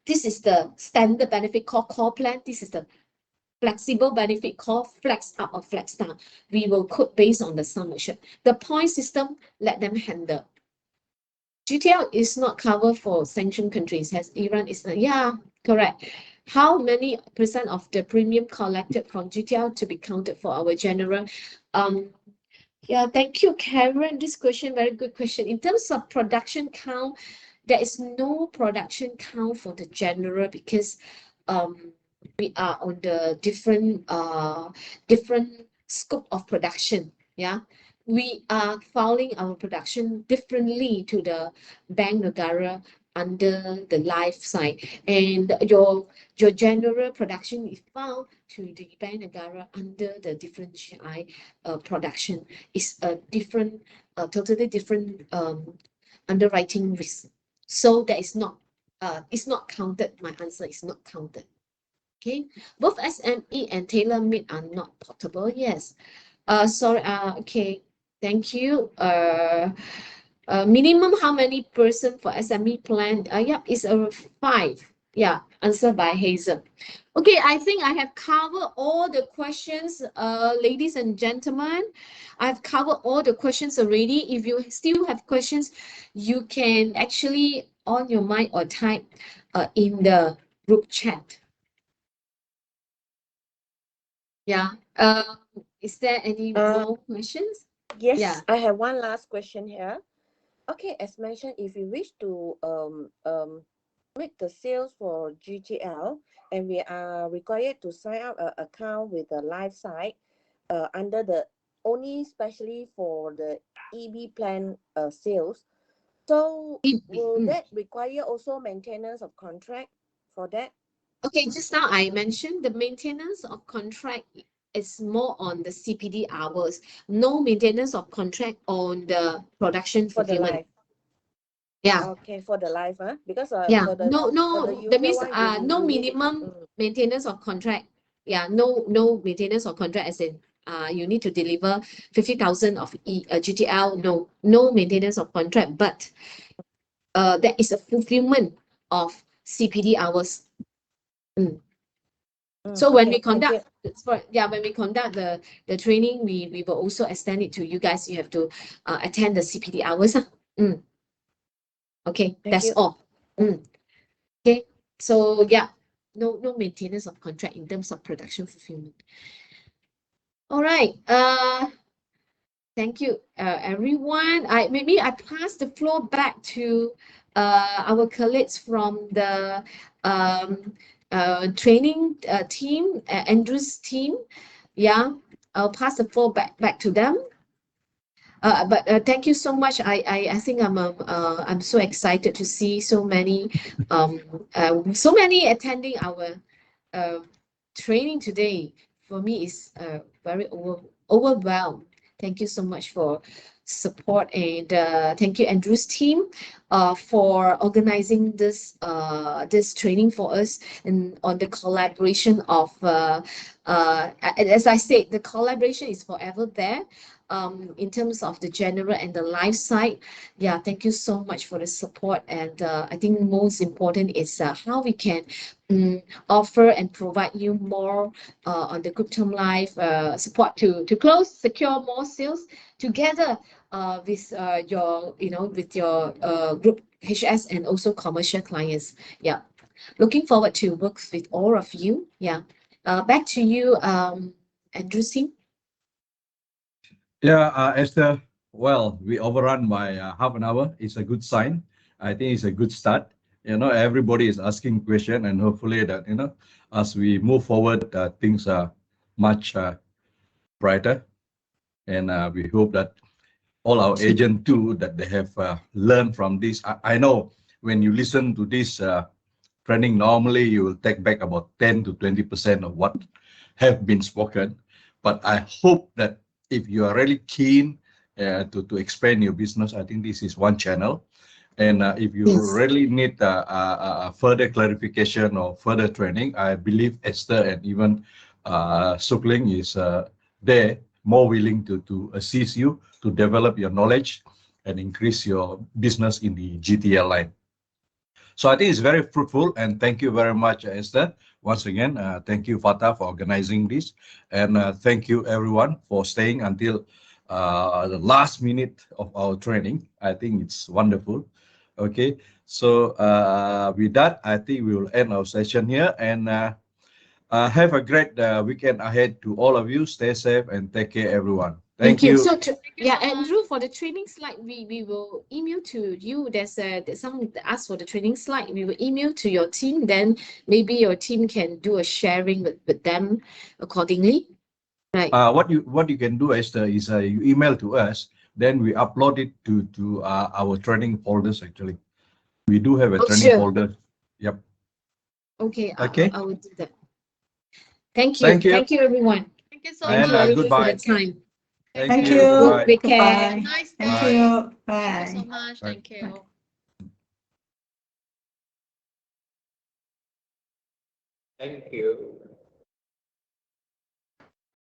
This is the standard benefit called core plan. This is the flexible benefit called flex up or flex down. We will quote based on the sum assured. The point system, let them handle. GTL is not covered for sanctioned countries. Has Iran is not? Yeah, correct. How many % of the premium collected from GTL to be counted for our general? Yeah, thank you, Karen. This question, very good question. In terms of production count, there is no production count for the general, because we are on the different scope of production. Yeah. We are filing our production differently to the Bank Negara under the life side, and your general production is filed to the Bank Negara under the different GI production. Is a different, totally different underwriting risk. So that is not, it's not counted. My answer is not counted. Okay, both SME and tailor-made are not portable. Yes. Sorry. Okay. Thank you. Minimum how many person for SME plan? Yeah, it's 5. Yeah, answered by Hazel. Okay, I think I have covered all the questions, ladies and gentlemen. I've covered all the questions already. If you still have questions, you can actually on your mic or type in the group chat. Yeah. Is there any more questions? Yes, Yeah. I have one last question here. Okay, as mentioned, if you wish to make the sales for GTL and we are required to sign up an account with the live site under the only especially for the EB plan sales. So will that require also maintenance of contract for that? Okay, just now I mentioned the maintenance of contract is more on the CPD hours, no maintenance of contract on the production For the fulfillment. live. Yeah. Okay, for the live, huh? Because Yeah, for the that usual means one, no you need to- minimum maintenance of contract. Yeah, no maintenance of contract as in you need to deliver 50,000 of GTL. No maintenance of contract, but that is a fulfillment of CPD hours. So when we conduct when we conduct the training, we will also extend it to you guys. You have to attend the CPD hours. Okay, that's all. Okay, so yeah, no maintenance of contract in terms of production fulfillment. All right. Thank you, everyone. Maybe I pass the floor back to our colleagues from the training team, Andrew's team. Yeah, I'll pass the floor back to them. But thank you so much. I think I'm so excited to see so many attending our training today. For me, is very overwhelmed. Thank you so much for support, and thank you Andrew's team for organizing this this training for us, and on the collaboration of as I said, the collaboration is forever there. In terms of the general and the live site. Yeah, thank you so much for the support. And I think most important is how we can offer and provide you more on the group term life support to secure more sales together with your, with your group HS and also commercial clients. Yeah, looking forward to work with all of you. Yeah, back to you, Andrew Sim. Yeah, Esther, well, we overrun by half an hour. It's a good sign. I think it's a good start. Everybody is asking question, and hopefully that, as we move forward, things are much brighter. And we hope that all our agents too, that they have learned from this. I know when you listen to this training, normally you will take back about 10 to 20% of what have been spoken. But I hope that if you are really keen to expand your business, I think this is one channel. And if you really need further clarification or further training, I believe Esther and even Sukling is there, more willing to assist you to develop your knowledge and increase your business in the GTL line. So I think it's very fruitful, and thank you very much, Esther. Once again, thank you, Fatah, for organizing this, and thank you, everyone, for staying until the last minute of our training. I think it's wonderful. Okay, so with that, I think we will end our session here, and have a great weekend ahead to all of you. Stay safe and take care, everyone. Thank you. So Andrew, for the training slide, we will email to you. There's someone asked for the training slide. We will email to your team. Then maybe your team can do a sharing with them accordingly. Right. What you can do, Esther, is you email to us. Then we upload it to our training folders. Actually, we do have a training folder. Yep. Okay. Okay. I will do that. Thank you. Thank you. Thank you, everyone. Thank you so Thank much. you Goodbye. for the time. Thank you. Goodbye. Take care. Nice day. Thank you. Thank you so Bye. much. Bye. Thank you. Thank you.